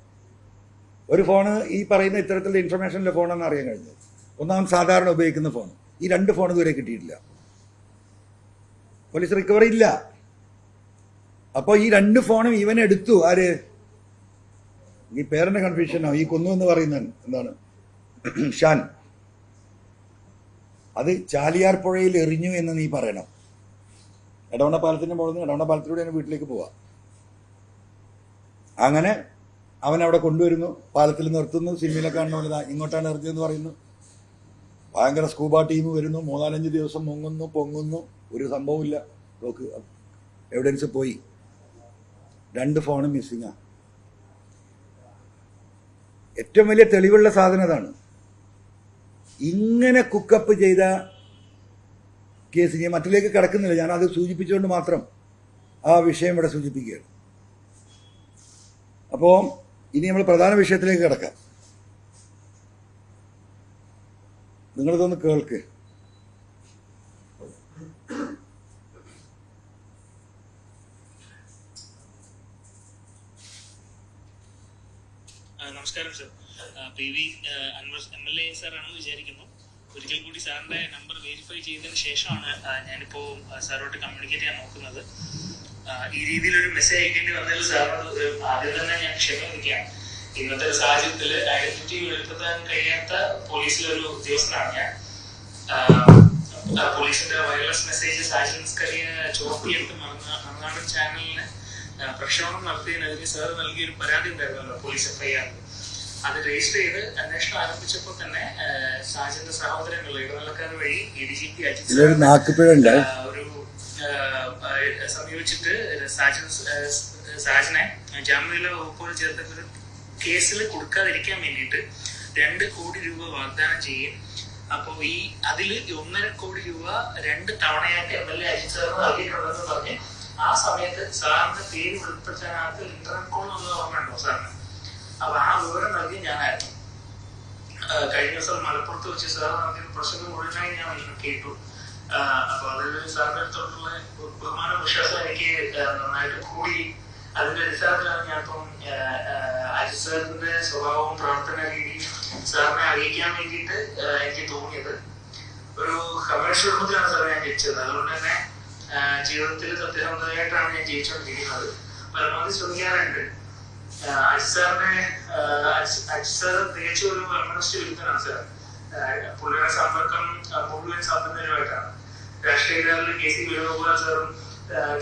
A: ഒരു ഫോണ് ഈ പറയുന്ന ഇത്തരത്തിലുള്ള ഇൻഫർമേഷനിലെ ഫോണെന്ന് അറിയാൻ കഴിഞ്ഞത്. ഒന്നാം സാധാരണ ഉപയോഗിക്കുന്ന ഫോൺ. ഈ 2 ഫോൺ ഇതുവരെ കിട്ടിയിട്ടില്ല. പോലീസ് റിക്കവറി ഇല്ല. അപ്പോൾ ഈ 2 ഫോണും ഇവനെടുത്തു. ആര്? ഈ പേരന്റെ കൺഫ്യൂഷനോ, ഈ കൊന്നു എന്ന് പറയുന്ന എന്താണ്, ഷാൻ. അത് ചാലിയാർ പുഴയിൽ എറിഞ്ഞു എന്ന് നീ പറയണം. എടവണ്ണ പാലത്തിന്റെ മുകളിൽ നിന്ന് എടവണ്ണ പാലത്തിലൂടെ വീട്ടിലേക്ക് പോവാം. അങ്ങനെ അവൻ അവിടെ കൊണ്ടുവരുന്നു, പാലത്തിൽ നിർത്തുന്നു. സിനിമയിലൊക്കെ കാണുന്ന ഇങ്ങോട്ടാണ് എറിഞ്ഞതെന്ന് പറയുന്നു. ഭയങ്കര സ്കൂബ ടീം വരുന്നു. 3-4 ദിവസം മുങ്ങുന്നു, പൊങ്ങുന്നു, ഒരു സംഭവമില്ല. നോക്ക്, എവിഡൻസ് പോയി. 2 ഫോണും മിസ്സിങ്ങാ. ഏറ്റവും വലിയ തെളിവുള്ള സാധനം അതാണ്. ഇങ്ങനെ കുക്കപ്പ് ചെയ്ത കേസ് ഞാൻ മറ്റിലേക്ക് കിടക്കുന്നില്ല. ഞാനത് സൂചിപ്പിച്ചുകൊണ്ട് മാത്രം ആ വിഷയം ഇവിടെ സൂചിപ്പിക്കുകയാണ്. അപ്പോൾ ഇനി നമ്മൾ പ്രധാന വിഷയത്തിലേക്ക് കിടക്കാം. നിങ്ങളിതൊന്ന് കേൾക്ക്.
B: നമസ്കാരം സർ. PV അൻവർ MLA സാറാണെന്ന് വിചാരിക്കുന്നു. ഒരിക്കൽ കൂടി സാറിന്റെ നമ്പർ വെരിഫൈ ചെയ്തതിന് ശേഷമാണ് ഞാനിപ്പോ സാറോട്ട് കമ്മ്യൂണിക്കേറ്റ് ചെയ്യാൻ നോക്കുന്നത്. ഈ രീതിയിലൊരു മെസ്സേജ് അയക്കേണ്ടി വന്നതിൽ സാറിനോട് ആദ്യം തന്നെ ഞാൻ ക്ഷമിക്കുകയാണ്. ഇന്നത്തെ ഒരു സാഹചര്യത്തിൽ ഐഡന്റിറ്റി വെളിപ്പെടുത്താൻ കഴിയാത്ത പോലീസിലൊരു ഉദ്യോഗസ്ഥനാണ് ഞാൻ. പോലീസിന്റെ വയർലെസ് മെസ്സേജ് സാജൻസ്കരിയ ചോർത്തിയെടുത്ത് മറുനാടൻ ചാനലിന് പ്രക്ഷേപണം നടത്തിയതിനെതിരെ സാർ നൽകിയൊരു പരാതി ഉണ്ടായിരുന്നല്ലോ, പോലീസ് FIR. അത് രജിസ്റ്റർ ചെയ്ത് അന്വേഷണം ആരംഭിച്ചപ്പോൾ തന്നെ സാജന്റെ സഹോദരങ്ങൾ ഇടനിലക്കാർ വഴി ADGP ഒരു സമീപിച്ചിട്ട് സാജനെ ജാമ്യമില്ലാ വകുപ്പുകൾ ചേർത്ത കേസിൽ കൊടുക്കാതിരിക്കാൻ വേണ്ടിയിട്ട് 2 കോടി രൂപ വാഗ്ദാനം ചെയ്യും. അപ്പോ അതിൽ 1.5 കോടി രൂപ 2 തവണയായിട്ട് MLA അജിത് സാറിന് നൽകിയിട്ടുണ്ടെന്ന് പറഞ്ഞ് ആ സമയത്ത് സാറിന്റെ പേര് വെളിപ്പെടുത്താനകത്ത് ഇന്റർനെറ്റ് കോൾ എന്നത് ഓർമ്മയുണ്ടോ സാറിന്? അപ്പൊ ആ വിവരം നൽകി ഞാനായിരുന്നു. കഴിഞ്ഞ ദിവസം മലപ്പുറത്ത് വെച്ച് സാർ നൽകിയ പ്രശ്നം മുഴുവനായി ഞാൻ കേട്ടു. അപ്പൊ അതിൽ സാറിന്റെ അടുത്തോട്ടുള്ള ബഹുമാന വിശ്വാസം എനിക്ക് നന്നായിട്ട് കൂടി. അതിന്റെ അടിസ്ഥാനത്തിലാണ് ഞാനിപ്പം അജിത് സാറിന്റെ സ്വഭാവവും പ്രവർത്തന രീതിയും സാറിനെ അറിയിക്കാൻ വേണ്ടിയിട്ട് എനിക്ക് തോന്നിയത്. ഒരു കമേഴ്ഷ്യൽ കുടുംബത്തിലാണ് സാർ ഞാൻ ജയിച്ചത്. അതുകൊണ്ട് തന്നെ ജീവിതത്തിൽ സത്യസന്ധമായിട്ടാണ് ഞാൻ ജയിച്ചുകൊണ്ടിരിക്കുന്നത്. പരമാവധി ശ്രമിക്കാറുണ്ട്. അജിത് സാർ തികച്ച ഒരു ഫെമിനിസ്റ്റ് വിരുദ്ധനാണ് സാർ. പുള്ളിയുടെ സമ്പർക്കം മുഴുവൻ സ്വാതന്ത്ര്യമായിട്ടാണ്. രാഷ്ട്രീയകാരിൽ കെ സി വേണുഗോപാൽ സാറും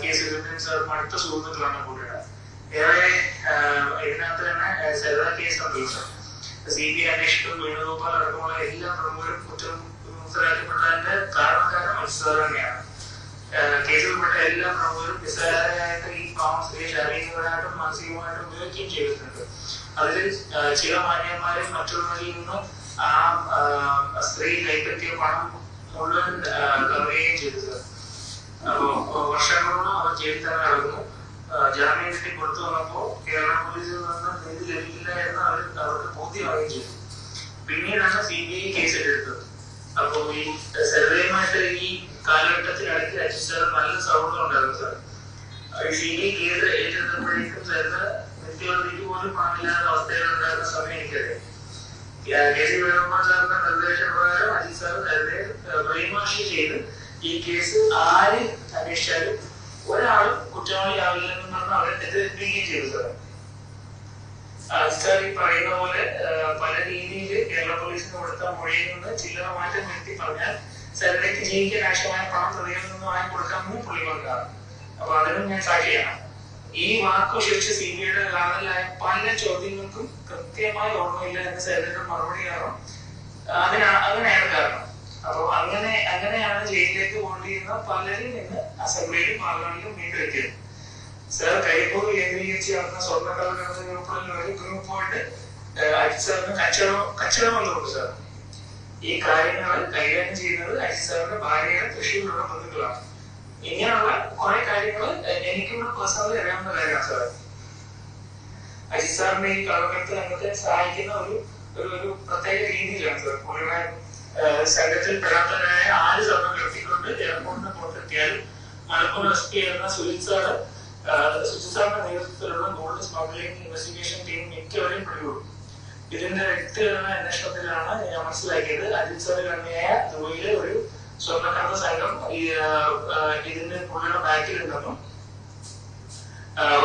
B: കെ സുരേന്ദ്രൻ സാറും അടുത്ത സുഹൃത്തുക്കളാണ് പുള്ളിയുടെ. ഏറെ ഇതിനകത്ത് തന്നെ സരിത കേസ് ഉണ്ടല്ലോ സാർ, CBI അന്വേഷിക്കും വേണുഗോപാൽ അടക്കമുള്ള എല്ലാ പ്രമുഖരും കുറ്റമുക്തരാക്കപ്പെട്ടതിന്റെ കാരണക്കാരൻ സാർ തന്നെയാണ്. കേസിൽപ്പെട്ട എല്ലാ പ്രമുഖരും നിസ്സാരമായിട്ട് ഈ പണം ശാരീരികമായിട്ടും മാനസികമായിട്ടും ഉപയോഗിക്കുകയും ചെയ്തിട്ടുണ്ട്. അതിൽ ചില മാന്യന്മാരും മറ്റുള്ളവരിൽ നിന്ന് ആ സ്ത്രീ കൈപ്പറ്റിയ പണം മുഴുവൻ കവറുകയും ചെയ്തത്. അപ്പോ വർഷങ്ങളോളം അവർ ജയിലിൽ തന്നെ നടന്നു. ജാമ്യം കിട്ടി പുറത്തു വന്നപ്പോ കേരള പോലീസിൽ നിന്ന് നീതി ലഭിക്കില്ല എന്ന് അവർക്ക് ബോധ്യമാവുകയും ചെയ്തു. പിന്നീടാണ് CBI കേസ് എടുത്തത്. അപ്പോ ഈ സരിതയുമായിട്ട് ഈ കാലഘട്ടത്തിനിടയ്ക്ക് അജിത് സാർ നല്ല സൗഹൃദം ഉണ്ടായിരുന്നു സാർ. CBI കേസ് ഏറ്റെടുത്തപ്പോഴേക്കും സരിത നിത്യവധിക്ക് പോലും പണമില്ലാത്ത അവസ്ഥയിലുണ്ടായിരുന്ന സമയം എനിക്കറിയാം. കെ സി വേണുഗോപാൽ സാറിന്റെ നിർദ്ദേശപ്രകാരം അജിത് സാർ സരിതയെ ബ്രെയിൻ വാഷ് ചെയ്ത് ഈ കേസ് ആര് അന്വേഷിച്ചാലും ഒരാളും കുറ്റവാളിയാവില്ലെന്ന് പറഞ്ഞ് അവരെ തെറ്റിദ്ധരിപ്പിക്കുകയും ചെയ്തു സാർ. അജിത് സാർ ഈ പറയുന്ന പോലെ പല രീതിയിൽ കേരള പോലീസിന് കൊടുത്ത മൊഴിയിൽ നിന്ന് ചില്ലറ മാറ്റം വരുത്തി പറഞ്ഞാൽ സരിതയ്ക്ക് ജീവിക്കാൻ ആവശ്യമായ പണം പ്രതിയിൽ നിന്ന് വാങ്ങി കൊടുക്കാമെന്ന് പുള്ളി പറഞ്ഞതാണ്. അപ്പൊ അതിനും ഞാൻ സാക്ഷിയാണ്. ഈ വാക്ക് ഉപയോഗിച്ച് CBIയുടെ കാതലായ പല ചോദ്യങ്ങൾക്കും കൃത്യമായി ഓർമ്മയില്ല എന്ന് സരിതയുടെ മറുപടി കാരണം അതിനാണ് കാരണം. അപ്പൊ അങ്ങനെയാണ് ജയിലിലേക്ക് കൊണ്ടിരുന്ന പലരിൽ നിന്ന് അസംബ്ലിയിലും പാർലമെന്റിലും വീണ്ടും എത്തിയത്. സാർ കരിപ്പൂർ കേന്ദ്രീകരിച്ച് നടന്ന സ്വർണ്ണക്കള്ളക്കടത്ത് ഗ്രൂപ്പുകളിൽ ഒരു ഗ്രൂപ്പുമായിട്ട് അജിത് സാറിന് കച്ചവടമുണ്ട് സാർ. ഈ കാര്യങ്ങൾ കൈകാര്യം ചെയ്യുന്നത് അജിത് സാറിന്റെ ഭാര്യയുടെ തൃശ്ശൂരിലുള്ള ബന്ധുക്കളാണ്. ഇങ്ങനെയുള്ള കുറെ കാര്യങ്ങൾ എനിക്കും പേഴ്സണലി അറിയാവുന്ന കാര്യമാണ് സാർ. അജിത് സാറിന്റെ ഈ കള്ളക്കടത്ത് രംഗത്തെ സഹായിക്കുന്ന ഒരു പ്രത്യേക രീതിയിലാണ് സാർ. പുള്ളിയുടെ സംഘത്തിൽ പെടാത്തവരായ 6 സ്വർണ്ണം കടത്തിക്കൊണ്ട് എയർപോർട്ടിന് പുറത്തെത്തിയാലും മലപ്പുറം SP ആയിരുന്ന സുജിത് സാറിന്റെ നേതൃത്വത്തിലുള്ള ഗോൾഡ് സ്മഗ്ലിംഗ് ഇൻവെസ്റ്റിഗേഷൻ ടീം മിക്കവരെയും പിടികൂടും. ഇതിന്റെ വ്യക്തിപരമായ അന്വേഷണത്തിലാണ് ഞാൻ മനസ്സിലാക്കിയത് അജിത് സാർ കണ്ണിയായ ദുബൈയിലെ ഒരു സ്വർണ്ണക്കടത്ത് സംഘം ഇതിന്റെ പുള്ളിയുടെ ബാക്കിലുണ്ടെന്നും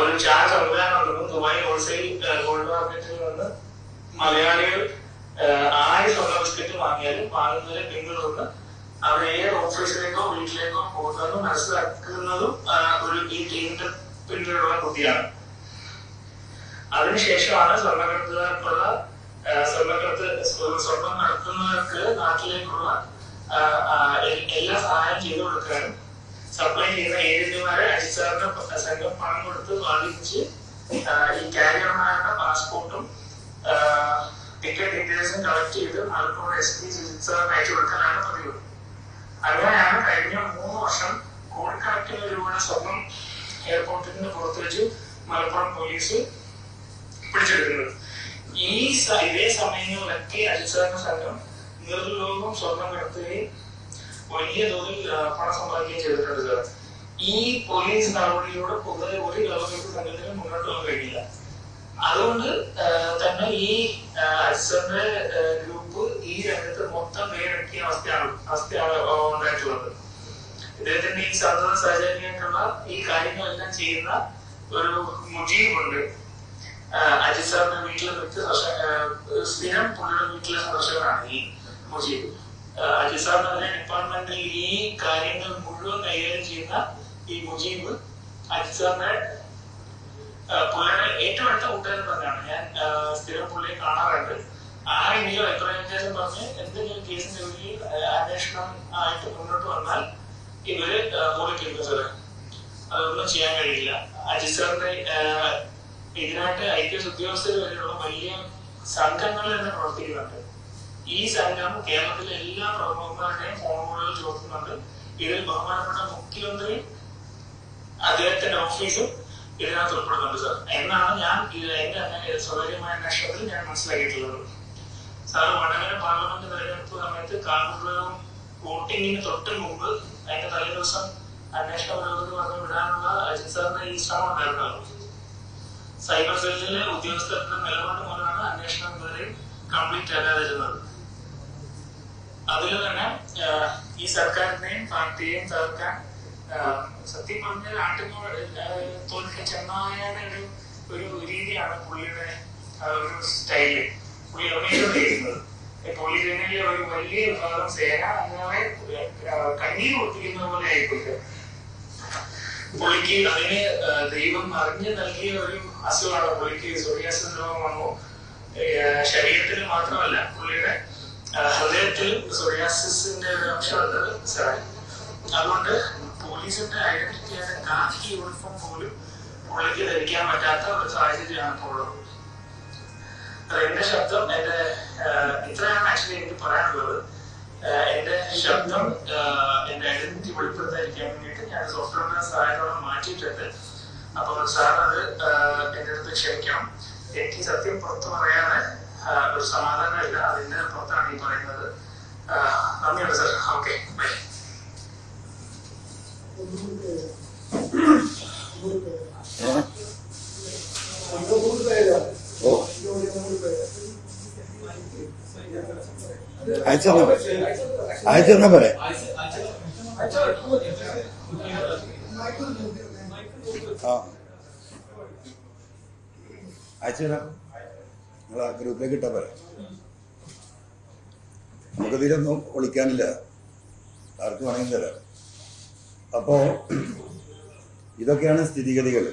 B: ഒരു ചാർജ് സംവിധാനം ഉണ്ടെന്നും ദുബായ് ഹോൾസെയിൽ ഗോൾഡ് മാർക്കറ്റിൽ നിന്ന് മലയാളികൾ 6 സ്വർണ്ണ ബിസ്ക്കറ്റ് വാങ്ങിയാലും വാങ്ങുന്നതിലെ പിന്തുടർന്ന് അവർ ഏത് ഓഫീസിലേക്കോ വീട്ടിലേക്കോ പോകുന്നതെന്ന് മനസ്സിലാക്കുന്നതും ഈ ടീമിന്റെ പിന്നിലുള്ള ബുദ്ധിയാണ്. അതിനുശേഷമാണ് സ്വർണ്ണക്കടത്തുകാർക്കുള്ള സ്വർണം നടത്തുന്നവർക്ക് നാട്ടിലേക്കുള്ള എല്ലാ സഹായം ചെയ്തു കൊടുക്കാനും സപ്ലൈ ചെയ്യുന്ന ഏജന്റുമാരെ അജിത് സാറിന്റെ സംഘം പണം കൊടുത്ത് വാങ്ങിച്ച് ഈ കാരിയർമാരുടെ പാസ്പോർട്ടും ടിക്കറ്റ് ഡീറ്റെയിൽസും കളക്ട് ചെയ്ത് മലപ്പുറം SP സുജിത് സാറിന് അയച്ചു കൊടുക്കാനാണ് പതിവ്. അങ്ങനെയാണ് കഴിഞ്ഞ 3 വർഷം കോടിക്കണക്കിന് രൂപയുടെ സ്വർണം എയർപോർട്ടിന് പുറത്തു വെച്ച് മലപ്പുറം പോലീസ് പിടിച്ചെടുക്കുന്നത്. ഇതേ സമയങ്ങളിലൊക്കെ അജിത് സാറിന്റെ സംഘം നിർലോകം സ്വർണം കടത്തുകയും വലിയ തോതിൽ പണം സമ്പാദിക്കുകയും ചെയ്തിട്ടുണ്ട് സാർ. ഈ പോലീസ് നടപടിയിലൂടെ പൊതുവെ ഒരു കള്ളക്കടത്ത് സംഘത്തിന് മുന്നോട്ട് പോകാൻ കഴിയില്ല. അതുകൊണ്ട് തന്നെ ഈ അജിത് സാറിന്റെ ഗ്രൂപ്പ് ഈ രംഗത്ത് മൊത്തം പേരടക്കിയ അവസ്ഥയാണ് ഉണ്ടായിട്ടുള്ളത്. ഇദ്ദേഹത്തിന്റെ ഈ സന്തത സഹചര്യമായിട്ടുള്ള ഈ കാര്യങ്ങളെല്ലാം ചെയ്യുന്ന ഒരു മുജീബുണ്ട്. അജിത് സാറിന്റെ വീട്ടിലെ സ്ഥിരം പുള്ളിയുടെ വീട്ടിലെ സന്ദർശകനാണ് ഈ മുജീബ്. അജിത് സാറിന്റെ ഡിപ്പാർട്ട്മെന്റിൽ ഈ കാര്യങ്ങൾ മുഴുവൻ കൈകാര്യം ചെയ്യുന്ന ഈ മുജീബ് അജിത് സാറിന്റെ പുള്ളിയുടെ ഏറ്റവും അടുത്ത കൂട്ടുകാരൻ പറഞ്ഞാണ്. ഞാൻ സ്ഥിരം പുള്ളിയെ കാണാറുണ്ട്. ആരെങ്കിലും എത്രയും പറഞ്ഞ് എന്തെങ്കിലും കേസിന്റെ അന്വേഷണം ആയിട്ട് മുന്നോട്ട് വന്നാൽ ഇവര് മുറിക്കുന്നു സാറ്. അതൊന്നും ചെയ്യാൻ കഴിയില്ല. അജിത് സാറിന്റെ ഇതിനായിട്ട് IPS ഉദ്യോഗസ്ഥർ വരെയുള്ള വലിയ സംഘങ്ങൾ തന്നെ പ്രവർത്തിക്കുന്നുണ്ട്. ഈ സംഘം കേരളത്തിലെ എല്ലാ പ്രമുഖന്മാരുടെയും ഫോൺ കോളുകൾ ചോദിക്കുന്നുണ്ട്. ഇതിൽ ബഹുമാനപ്പെട്ട മുഖ്യമന്ത്രി അദ്ദേഹത്തിന്റെ ഓഫീസും ഇതിനകത്ത് ഉൾപ്പെടുന്നുണ്ട് സാർ എന്നാണ് ഞാൻ എന്റെ സ്വകാര്യമായ അന്വേഷണത്തിൽ ഞാൻ മനസ്സിലാക്കിയിട്ടുള്ളത്. സാർ വടകര പാർലമെന്റ് തെരഞ്ഞെടുപ്പ് സമയത്ത് കാർമുകളും വോട്ടിങ്ങിന് തൊട്ട് മുമ്പ് അതിന്റെ തലേദിവസം അന്വേഷണ പുരോഗതി പറഞ്ഞു വിടാനുള്ള അജിത് സാറിന്റെ ഈ ശ്രമം ഉണ്ടായിരുന്നല്ലോ. സൈബർ സെല്ലിലെ ഉദ്യോഗസ്ഥരുടെ നിലപാട് മൂലമാണ് അന്വേഷണം ഇതുവരെ കംപ്ലീറ്റ് ആകാതിരുന്നത്. അതിൽ തന്നെ ഈ സർക്കാരിനെയും പാർട്ടിയെയും തകർക്കാൻ സത്യം പറഞ്ഞാൽ തോൽക്ക് ചെന്നായയുടെ ഒരു രീതിയാണ് പുള്ളിയുടെ ഒരു സ്റ്റൈല്. പുള്ളി അഭിനയിച്ചുകൊണ്ടിരിക്കുന്നത് പോലീസിനെ ഒരു വലിയ വിഭാഗം സേന അങ്ങനെ കണ്ണീര് ഒട്ടിക്കുന്ന പോലെ ആയിപ്പോയി. പുള്ളിക്ക് അതിന് ദൈവം അറിഞ്ഞ് നൽകിയ ഒരു അസുഖമാണ്. പുള്ളിക്ക് സോറിയാസിസ് രോഗം വന്നു. ശരീരത്തിൽ മാത്രമല്ല, പുള്ളിയുടെ ഹൃദയത്തിൽ സോറിയാസിന്റെ ഒരു അംശമുണ്ട് സാറേ. അതുകൊണ്ട് പോലീസിന്റെ ഐഡന്റിറ്റിയായ കാക്കി യൂണിഫോം പോലും പുള്ളിക്ക് ധരിക്കാൻ പറ്റാത്ത ഒരു സാഹചര്യമാണ് ഇപ്പോൾ ഉള്ളത്. എന്റെ ശബ്ദം ഇത്രയാണ് ആക്ച്വലി എനിക്ക് പറയാനുള്ളത്. എന്റെ ശബ്ദം എന്റെ ഐഡന്റിറ്റി വെളിപ്പെടുത്താതിരിക്കാൻ വേണ്ടിയിട്ട് ഞാൻ സോഫ്റ്റ്വെയറിന്റെ സഹായത്തോടെ മാറ്റിയിട്ടുണ്ട്. അപ്പൊ സാർ അത് എന്റെ അടുത്ത് ക്ഷമിക്കണം. എനിക്ക് സത്യം പുറത്തു പറയാതെ ഒരു സമാധാനമില്ല. അതിന്റെ പുറത്താണ് ഈ പറയുന്നത്. നന്ദിയുണ്ട് സാർ. Okay, by.
A: അയച്ചെന്നാ പറയാം. അയച്ചുതരാം. നിങ്ങൾ ആ ഗ്രൂപ്പിലേക്ക് ഇട്ടാ പറയാം. നമുക്കിതിലൊന്നും ഒളിക്കാനില്ല, ആർക്ക് വേണമെങ്കിൽ തരാം. അപ്പോ ഇതൊക്കെയാണ് സ്ഥിതിഗതികൾ.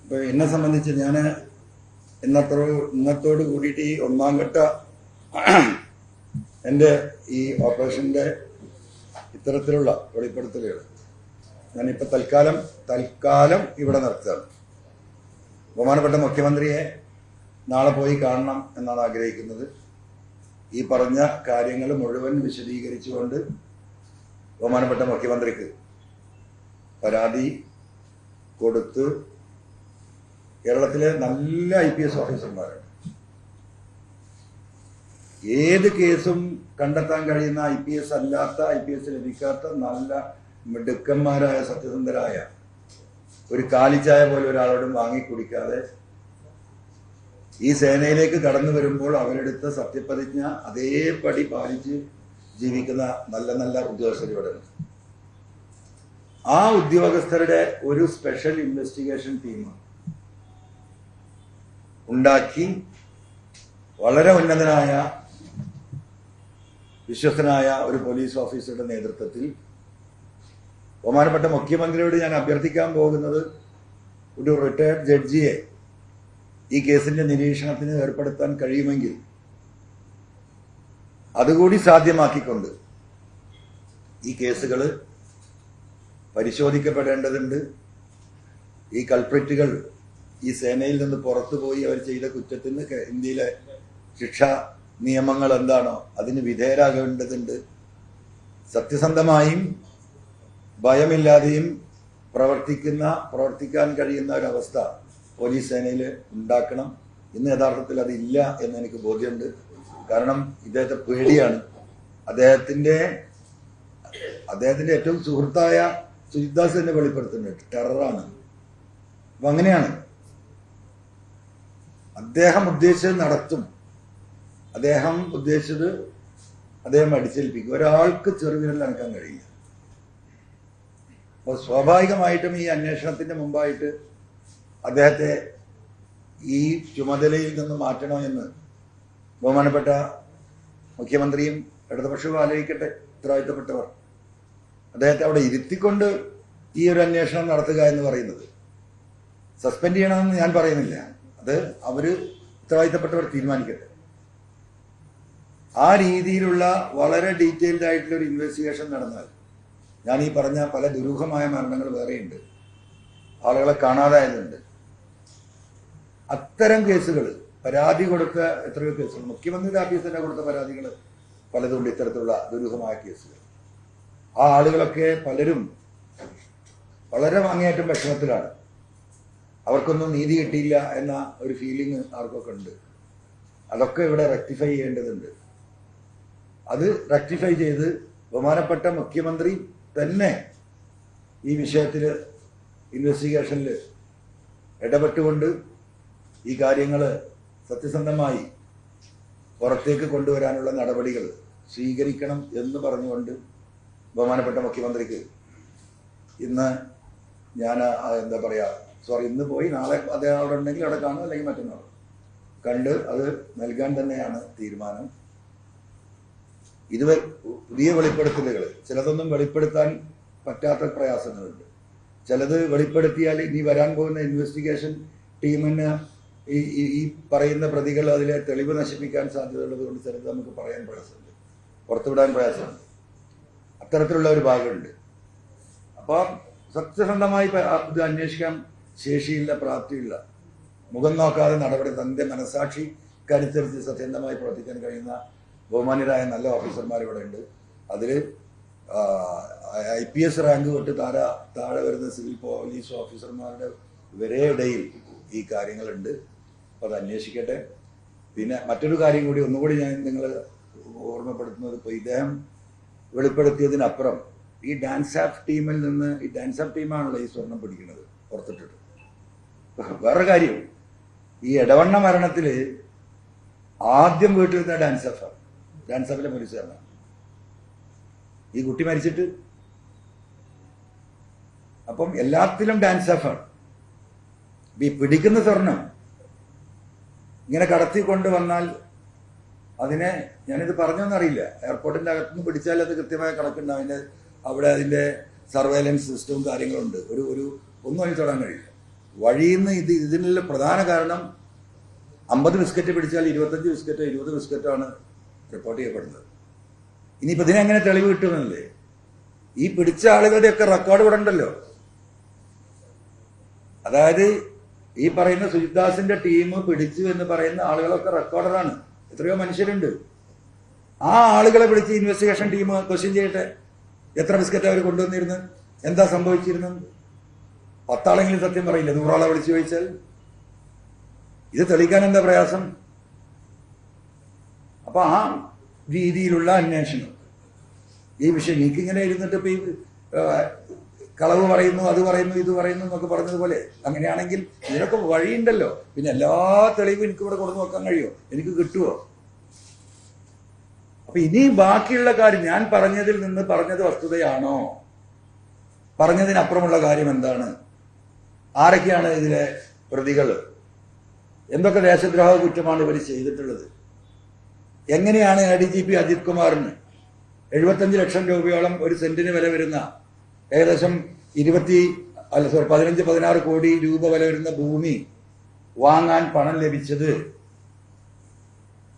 A: ഇപ്പൊ എന്നെ സംബന്ധിച്ച് ഞാൻ ഇന്നത്തോട് കൂടിയിട്ട് ഈ ഒന്നാം ഘട്ട എൻ്റെ ഈ ഓപ്പറേഷൻ്റെ ഇത്തരത്തിലുള്ള വെളിപ്പെടുത്തലുകൾ ഞാനിപ്പോൾ തൽക്കാലം ഇവിടെ നിർത്തുകയാണ്. ബഹുമാനപ്പെട്ട മുഖ്യമന്ത്രിയെ നാളെ പോയി കാണണം എന്നാണ് ആഗ്രഹിക്കുന്നത്. ഈ പറഞ്ഞ കാര്യങ്ങൾ മുഴുവൻ വിശദീകരിച്ചുകൊണ്ട് ബഹുമാനപ്പെട്ട മുഖ്യമന്ത്രിക്ക് പരാതി കൊടുത്ത് കേരളത്തിലെ നല്ല IPS ഓഫീസർമാരാണ്. ഏത് കേസും കണ്ടെത്താൻ കഴിയുന്ന IPS അല്ലാത്ത IPS ലഭിക്കാത്ത നല്ല മിടുക്കന്മാരായ സത്യസന്ധരായ ഒരു കാലിച്ചായ പോലെ ഒരാളോടും വാങ്ങിക്കുടിക്കാതെ ഈ സേനയിലേക്ക് കടന്നു വരുമ്പോൾ അവരെടുത്ത സത്യപ്രതിജ്ഞ അതേപടി പാലിച്ച് ജീവിക്കുന്ന നല്ല ഉദ്യോഗസ്ഥർ ഇവിടെയുണ്ട്. ആ ഉദ്യോഗസ്ഥരുടെ ഒരു സ്പെഷ്യൽ ഇൻവെസ്റ്റിഗേഷൻ ടീം ഉണ്ടാക്കി വളരെ ഉന്നതനായ വിശ്വസ്തനായ ഒരു പോലീസ് ഓഫീസറുടെ നേതൃത്വത്തിൽ ബഹുമാനപ്പെട്ട മുഖ്യമന്ത്രിയോട് ഞാൻ അഭ്യർത്ഥിക്കാൻ പോകുന്നത് ഒരു റിട്ടയർഡ് ജഡ്ജിയെ ഈ കേസിന്റെ നിരീക്ഷണത്തിന് ഏർപ്പെടുത്താൻ കഴിയുമെങ്കിൽ അതുകൂടി സാധ്യമാക്കിക്കൊണ്ട് ഈ കേസുകൾ പരിശോധിക്കപ്പെടേണ്ടതുണ്ട്. ഈ കൾപ്രിറ്റുകൾ ഈ സേനയിൽ നിന്ന് പുറത്തുപോയി അവർ ചെയ്ത കുറ്റത്തിന് ഇന്ത്യയിലെ ശിക്ഷാ നിയമങ്ങൾ എന്താണോ അതിന് വിധേയരാകേണ്ടതുണ്ട്. സത്യസന്ധമായും ഭയമില്ലാതെയും പ്രവർത്തിക്കാൻ കഴിയുന്ന ഒരവസ്ഥ പോലീസ് സേനയിൽ ഉണ്ടാക്കണം. ഇന്ന് യഥാർത്ഥത്തിൽ അതില്ല എന്ന് എനിക്ക് ബോധ്യമുണ്ട്. കാരണം ഇദ്ദേഹത്തെ പേടിയാണ്. അദ്ദേഹത്തിന്റെ ഏറ്റവും സുഹൃത്തായ സുജിത്ദാസ് തന്നെ വെളിപ്പെടുത്തുന്നുണ്ട്, ടെററാണ്. അപ്പൊ അങ്ങനെയാണ് അദ്ദേഹം ഉദ്ദേശിച്ചത് നടത്തും. അദ്ദേഹം ഉദ്ദേശിച്ചത് അദ്ദേഹം അടിച്ചേൽപ്പിക്കും. ഒരാൾക്ക് ചെറുവിരൽ അനക്കാൻ കഴിയില്ല. അപ്പോൾ സ്വാഭാവികമായിട്ടും ഈ അന്വേഷണത്തിന്റെ മുമ്പായിട്ട് അദ്ദേഹത്തെ ഈ ചുമതലയിൽ നിന്ന് മാറ്റണോ എന്ന് ബഹുമാനപ്പെട്ട മുഖ്യമന്ത്രിയും ഇടതുപക്ഷവും ആലോചിക്കട്ടെ. ഉത്തരവാദിത്തപ്പെട്ടവർ അദ്ദേഹത്തെ അവിടെ ഇരുത്തിക്കൊണ്ട് ഈ ഒരു അന്വേഷണം നടത്തുക എന്ന് പറയുന്നത് സസ്പെൻഡ് ചെയ്യണമെന്ന് ഞാൻ പറയുന്നില്ല. അത് അവര് ഉത്തരവാദിത്തപ്പെട്ടവർ തീരുമാനിക്കട്ടെ. ആ രീതിയിലുള്ള വളരെ ഡീറ്റെയിൽഡ് ആയിട്ടുള്ള ഒരു ഇൻവെസ്റ്റിഗേഷൻ നടന്നാൽ, ഞാൻ ഈ പറഞ്ഞ പല ദുരൂഹമായ മരണങ്ങൾ വേറെയുണ്ട്, ആളുകളെ കാണാതായതുണ്ട്, അത്തരം കേസുകൾ പരാതി കൊടുത്ത എത്രയോ കേസുകൾ, മുഖ്യമന്ത്രിയുടെ ഓഫീസ് തന്നെ കൊടുത്ത പരാതികൾ പലതുണ്ട്, ഇത്തരത്തിലുള്ള ദുരൂഹമായ കേസുകൾ. ആ ആളുകളൊക്കെ പലരും വളരെ അങ്ങേയറ്റം വിഷമത്തിലാണ്. അവർക്കൊന്നും നീതി കിട്ടിയില്ല എന്ന ഒരു ഫീലിംഗ് ആർക്കൊക്കെ ഉണ്ട്. അതൊക്കെ ഇവിടെ റെക്ടിഫൈ ചെയ്യേണ്ടതുണ്ട്. അത് റെക്ടിഫൈ ചെയ്ത് ബഹുമാനപ്പെട്ട മുഖ്യമന്ത്രി തന്നെ ഈ വിഷയത്തിൽ ഇൻവെസ്റ്റിഗേഷനിൽ ഇടപെട്ടുകൊണ്ട് ഈ കാര്യങ്ങൾ സത്യസന്ധമായി പുറത്തേക്ക് കൊണ്ടുവരാനുള്ള നടപടികൾ സ്വീകരിക്കണം എന്ന് പറഞ്ഞുകൊണ്ട് ബഹുമാനപ്പെട്ട മുഖ്യമന്ത്രിക്ക് ഇന്ന് ഞാൻ ഇന്ന് പോയി നാളെ അദ്ദേഹം അവിടെ ഉണ്ടെങ്കിൽ അവിടെ കാണും, അല്ലെങ്കിൽ മറ്റന്നാൾ കണ്ട് അത് നൽകാൻ തന്നെയാണ് തീരുമാനം. ഇത് പുതിയ വെളിപ്പെടുത്തലുകൾ, ചിലതൊന്നും വെളിപ്പെടുത്താൻ പറ്റാത്ത പ്രയാസങ്ങളുണ്ട്. ചിലത് വെളിപ്പെടുത്തിയാൽ ഇനി വരാൻ പോകുന്ന ഇൻവെസ്റ്റിഗേഷൻ ടീമിന് ഈ പറയുന്ന പ്രതികൾ അതിലെ തെളിവ് നശിപ്പിക്കാൻ സാധ്യതയുള്ളത് കൊണ്ട് ചിലത് നമുക്ക് പറയാൻ പ്രയാസമുണ്ട്, പുറത്തുവിടാൻ പ്രയാസമുണ്ട്. അത്തരത്തിലുള്ള ഒരു ഭാഗമുണ്ട്. അപ്പം സത്യസന്ധമായി ഇത് അന്വേഷിക്കാൻ ശേഷിയില്ല, പ്രാപ്തിയില്ല, മുഖം നോക്കാതെ നടപടി തന്റെ മനസാക്ഷിക്കനുസരിച്ച് സത്യസന്ധമായി പ്രവർത്തിക്കാൻ കഴിയുന്ന ബഹുമാന്യരായ നല്ല ഓഫീസർമാർ ഇവിടെ ഉണ്ട്. അതിൽ IPS റാങ്ക് തൊട്ട് താഴെ വരുന്ന സിവിൽ പോലീസ് ഓഫീസർമാരുടെ വരെ ഇടയിൽ ഈ കാര്യങ്ങളുണ്ട്. അപ്പോൾ അത് അന്വേഷിക്കട്ടെ. പിന്നെ മറ്റൊരു കാര്യം കൂടി ഒന്നുകൂടി ഞാൻ നിങ്ങൾ ഓർമ്മപ്പെടുത്തുന്നത്, ഇപ്പോൾ ഇദ്ദേഹം വെളിപ്പെടുത്തിയതിനപ്പുറം ഈ ഡാൻസ് ആപ്പ് ടീമിൽ നിന്ന്, ഈ ഡാൻസ് ആപ്പ് ടീമാണല്ലോ ഈ സ്വർണം പിടിക്കുന്നത് പുറത്തിട്ടിട്ട്. വേറെ കാര്യം, ഈ എടവണ്ണ മരണത്തിൽ ആദ്യം വീട്ടിലിരുന്ന ഡാൻസ് ആപ്പിലെ പോലീസുകാരനാണ്. ഈ കുട്ടി മരിച്ചിട്ട് അപ്പം എല്ലാത്തിലും ഡാൻസ് ആഫാണ്. ഈ പിടിക്കുന്ന സ്വർണം ഇങ്ങനെ കടത്തിക്കൊണ്ട് വന്നാൽ അതിനെ, ഞാനിത് പറഞ്ഞൊന്നറിയില്ല, എയർപോർട്ടിന്റെ അകത്തുനിന്ന് പിടിച്ചാൽ അത് കൃത്യമായ കണക്കുണ്ട്. അവിടെ അതിന്റെ സർവൈലൻസ് സിസ്റ്റവും കാര്യങ്ങളുണ്ട്. ഒന്നും അതിന് തൊടാൻ കഴിയില്ല. വഴിയിൽ നിന്ന് ഇതിനുള്ള പ്രധാന കാരണം 50 ബിസ്ക്കറ്റ് പിടിച്ചാൽ 25 ബിസ്ക്കറ്റോ 20 ബിസ്ക്കറ്റോ ആണ് റിപ്പോർട്ട് ചെയ്യപ്പെടുന്നത്. ഇനിയിപ്പോൾ ഇതിനെങ്ങനെ തെളിവ് കിട്ടുമെന്നല്ലേ? ഈ പിടിച്ച ആളുകളുടെയൊക്കെ റെക്കോർഡ് ഇവിടെ ഉണ്ടല്ലോ. അതായത് ഈ പറയുന്ന സുജിത്ദാസിന്റെ ടീം പിടിച്ചു എന്ന് പറയുന്ന ആളുകളൊക്കെ റെക്കോർഡറാണ്. എത്രയോ മനുഷ്യരുണ്ട്. ആ ആളുകളെ പിടിച്ച് ഇൻവെസ്റ്റിഗേഷൻ ടീം ക്വസ്റ്റ്യൻ ചെയ്യട്ടെ. എത്ര ബിസ്ക്കറ്റ് അവർ കൊണ്ടുവന്നിരുന്നു, എന്താ സംഭവിച്ചിരുന്നത്? 10 ആളെങ്കിലും സത്യം പറയില്ല, 100 ആളെ വിളിച്ചു ചോദിച്ചാൽ. ഇത് തെളിയിക്കാൻ എന്താ പ്രയാസം? അപ്പൊ ആ രീതിയിലുള്ള അന്വേഷണം ഈ വിഷയം എനിക്കിങ്ങനെ ഇരുന്നിട്ട് ഇപ്പൊ ഈ കളവ് പറയുന്നു, അത് പറയുന്നു, ഇത് പറയുന്നു എന്നൊക്കെ പറഞ്ഞതുപോലെ, അങ്ങനെയാണെങ്കിൽ ഇതിനൊക്കെ വഴിയുണ്ടല്ലോ. പിന്നെ എല്ലാ തെളിവും എനിക്ക് ഇവിടെ കൊടുത്തു നോക്കാൻ കഴിയുമോ? എനിക്ക് കിട്ടുമോ? അപ്പൊ ഇനി ബാക്കിയുള്ള കാര്യം, ഞാൻ പറഞ്ഞതിൽ നിന്ന് പറഞ്ഞത് വസ്തുതയാണോ, പറഞ്ഞതിനപ്പുറമുള്ള കാര്യം എന്താണ്, ആരൊക്കെയാണ് ഇതിലെ പ്രതികൾ, എന്തൊക്കെ ദേശദ്രോഹ കുറ്റമാണ് ഇവർ ചെയ്തിട്ടുള്ളത്, എങ്ങനെയാണ് ADGP അജിത് കുമാറിന് 75 ലക്ഷം രൂപയോളം ഒരു സെന്റിന് വില വരുന്ന, ഏകദേശം 15-16 കോടി രൂപ വില വരുന്ന ഭൂമി വാങ്ങാൻ പണം ലഭിച്ചത്?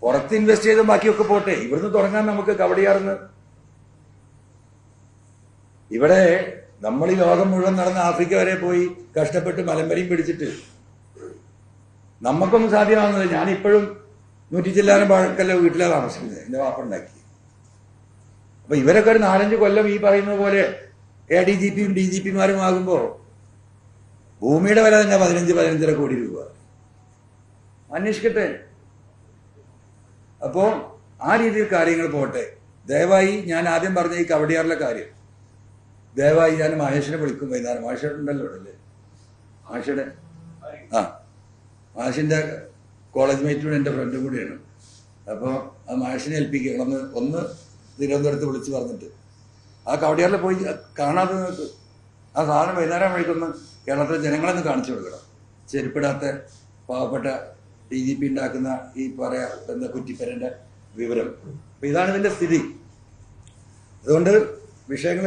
A: പുറത്ത് ഇൻവെസ്റ്റ് ചെയ്തും ബാക്കിയൊക്കെ പോട്ടെ, ഇവിടുന്ന് തുടങ്ങാൻ നമുക്ക് കവടിയാർന്ന്. ഇവിടെ നമ്മൾ ഈ ലോകം മുഴുവൻ നടന്ന് ആഫ്രിക്ക വരെ പോയി കഷ്ടപ്പെട്ട് മലമ്പരിയും പിടിച്ചിട്ട് നമുക്കൊന്നും സാധ്യമാകുന്നില്ല. ഞാനിപ്പോഴും 100 ചില്ലാനം പഴക്കല്ല വീട്ടിലാണ് താമസിക്കുന്നത്, എന്റെ വാപ്പുണ്ടാക്കി. അപ്പൊ ഇവരൊക്കെ ഒരു 4-5 കൊല്ലം ഈ പറയുന്ന പോലെ ADGPയും DGPമാരും ആകുമ്പോ ഭൂമിയുടെ വില തന്നെ 15-15.5 കോടി രൂപ. അന്വേഷിക്കട്ടെ. അപ്പോ ആ രീതിയിൽ കാര്യങ്ങൾ പോട്ടെ. ദയവായി ഞാൻ ആദ്യം പറഞ്ഞ ഈ കവടിയാറിലെ കാര്യം ദയവായി ഞാൻ മഹേഷിനെ വിളിക്കും വൈകുന്നേരം. മഹേഷുണ്ടല്ലോ അല്ലേ? മഹേഷയുടെ മഹേഷിന്റെ കോളേജ് മേറ്റും എൻ്റെ ഫ്രണ്ടും കൂടിയാണ്. അപ്പോൾ ആ മഹേഷിനെ ഏൽപ്പിക്കണം ഒന്ന് തിരുവനന്തപുരത്ത് വിളിച്ച് പറഞ്ഞിട്ട് ആ കവടിയാറിൽ പോയി കാണാതെ നിങ്ങൾക്ക് ആ സാധനം വൈകുന്നേരം വഴിക്കൊന്ന് കേരളത്തിലെ ജനങ്ങളെന്ന് കാണിച്ചു കൊടുക്കണം. ചെരുപ്പിടാത്ത പാവപ്പെട്ട DGP ഉണ്ടാക്കുന്ന ഈ എന്താ കുറ്റിപ്പരന്റെ വിവരം. അപ്പൊ ഇതാണ് ഇതിന്റെ സ്ഥിതി. അതുകൊണ്ട് വിഷയങ്ങൾ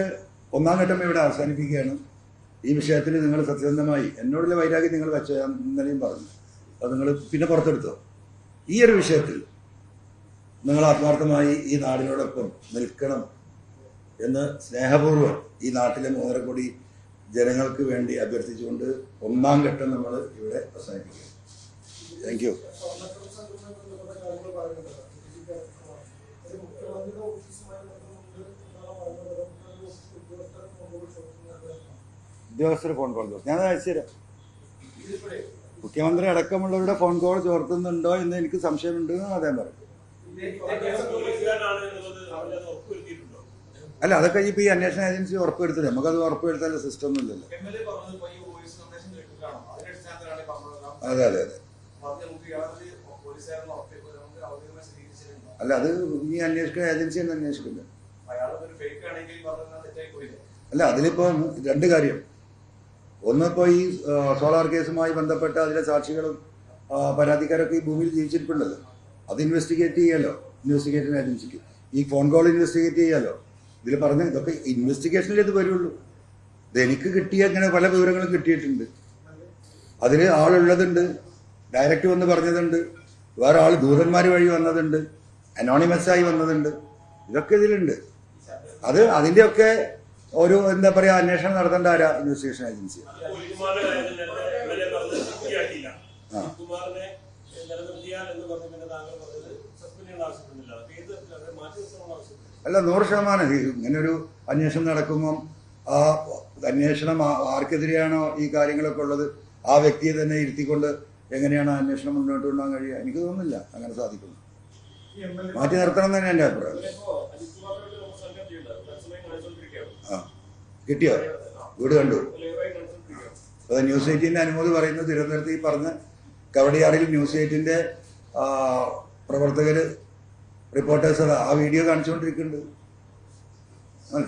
A: 1-ാം ഘട്ടം ഇവിടെ അവസാനിപ്പിക്കുകയാണ്. ഈ വിഷയത്തിൽ നിങ്ങൾ സത്യസന്ധമായി, എന്നോടുള്ള വൈരാഗ്യം നിങ്ങൾ വെച്ച ഇന്നലെയും പറഞ്ഞു, അത് നിങ്ങൾ പിന്നെ പുറത്തെടുത്തോ. ഈ ഒരു വിഷയത്തിൽ നിങ്ങൾ ആത്മാർത്ഥമായി ഈ നാടിനോടൊപ്പം നിൽക്കണം എന്ന് സ്നേഹപൂർവ്വം ഈ നാട്ടിലെ 3.5 കോടി ജനങ്ങൾക്ക് വേണ്ടി അഭ്യർത്ഥിച്ചുകൊണ്ട് 1-ാം ഘട്ടം നമ്മൾ ഇവിടെ അവസാനിപ്പിക്കുക. Thank you. ഉദ്യോഗസ്ഥർ ഫോൺ കോൾ ഞാൻ അയച്ചുതരാം. മുഖ്യമന്ത്രി അടക്കമുള്ളവരുടെ ഫോൺ കോൾ ചോർത്തുന്നുണ്ടോ എന്ന് എനിക്ക് സംശയമുണ്ട് എന്ന് അദ്ദേഹം പറഞ്ഞു. അല്ല, അതൊക്കെ ഇപ്പൊ ഈ അന്വേഷണ ഏജൻസി ഉറപ്പുവരുത്തില്ല. നമുക്കത് ഉറപ്പുവരുത്താനുള്ള സിസ്റ്റം ഒന്നും ഇല്ലല്ലോ. അതെ അതെ അതെ. അല്ല, അത് ഈ അന്വേഷിക്കുന്ന ഏജൻസി ഒന്നും അന്വേഷിക്കില്ല. അല്ല, അതിലിപ്പോ 2 കാര്യം. ഒന്നിപ്പോ ഈ സോളാർ കേസുമായി ബന്ധപ്പെട്ട അതിലെ സാക്ഷികളും പരാതിക്കാരൊക്കെ ഈ ഭൂമിയിൽ ജീവിച്ചിരിപ്പുണ്ടല്ലോ. അത് ഇൻവെസ്റ്റിഗേറ്റ് ചെയ്യല്ലോ ഇൻവെസ്റ്റിഗേഷൻ ഏജൻസിക്ക്. ഈ ഫോൺ കോൾ ഇൻവെസ്റ്റിഗേറ്റ് ചെയ്യാലോ. ഇതിൽ പറഞ്ഞ ഇതൊക്കെ ഇൻവെസ്റ്റിഗേഷനിൽ ഇത് വരുള്ളൂ. ഇതെനിക്ക് കിട്ടിയ ഇങ്ങനെ പല വിവരങ്ങളും കിട്ടിയിട്ടുണ്ട്. അതിൽ ആളുള്ളതുണ്ട്, ഡയറക്റ്റ് വന്ന് പറഞ്ഞതുണ്ട്, വേറെ ആൾ ദൂതന്മാർ വഴി വന്നതുണ്ട്, അനോണിമസ് ആയി വന്നതുണ്ട്. ഇതൊക്കെ ഇതിലുണ്ട്. അത് അതിൻ്റെയൊക്കെ ഒരു എന്താ പറയുക അന്വേഷണം നടത്തേണ്ട ആരാ? Investigation agency. അല്ല, 100% ഇങ്ങനൊരു അന്വേഷണം നടക്കുമ്പം ആ അന്വേഷണം ആർക്കെതിരെയാണോ ഈ കാര്യങ്ങളൊക്കെ ഉള്ളത് ആ വ്യക്തിയെ തന്നെ ഇരുത്തിക്കൊണ്ട് എങ്ങനെയാണ് അന്വേഷണം മുന്നോട്ട് കൊണ്ടുപോകാൻ കഴിയുക? എനിക്ക് തോന്നുന്നില്ല അങ്ങനെ സാധിക്കുന്നു. മാറ്റി നിർത്തണം എന്ന് തന്നെ എൻ്റെ അഭിപ്രായം. ആ, കിട്ടിയോ? വീട് കണ്ടു. അത് ന്യൂസ് 18 അനുമതി പറയുന്നത് തിരുവനന്തപുരത്ത് ഈ പറഞ്ഞ കവടിയാറിൽ ന്യൂസ് 8 പ്രവർത്തകർ റിപ്പോർട്ടേഴ്സ് ആ വീഡിയോ കാണിച്ചുകൊണ്ടിരിക്കുന്നുണ്ട്.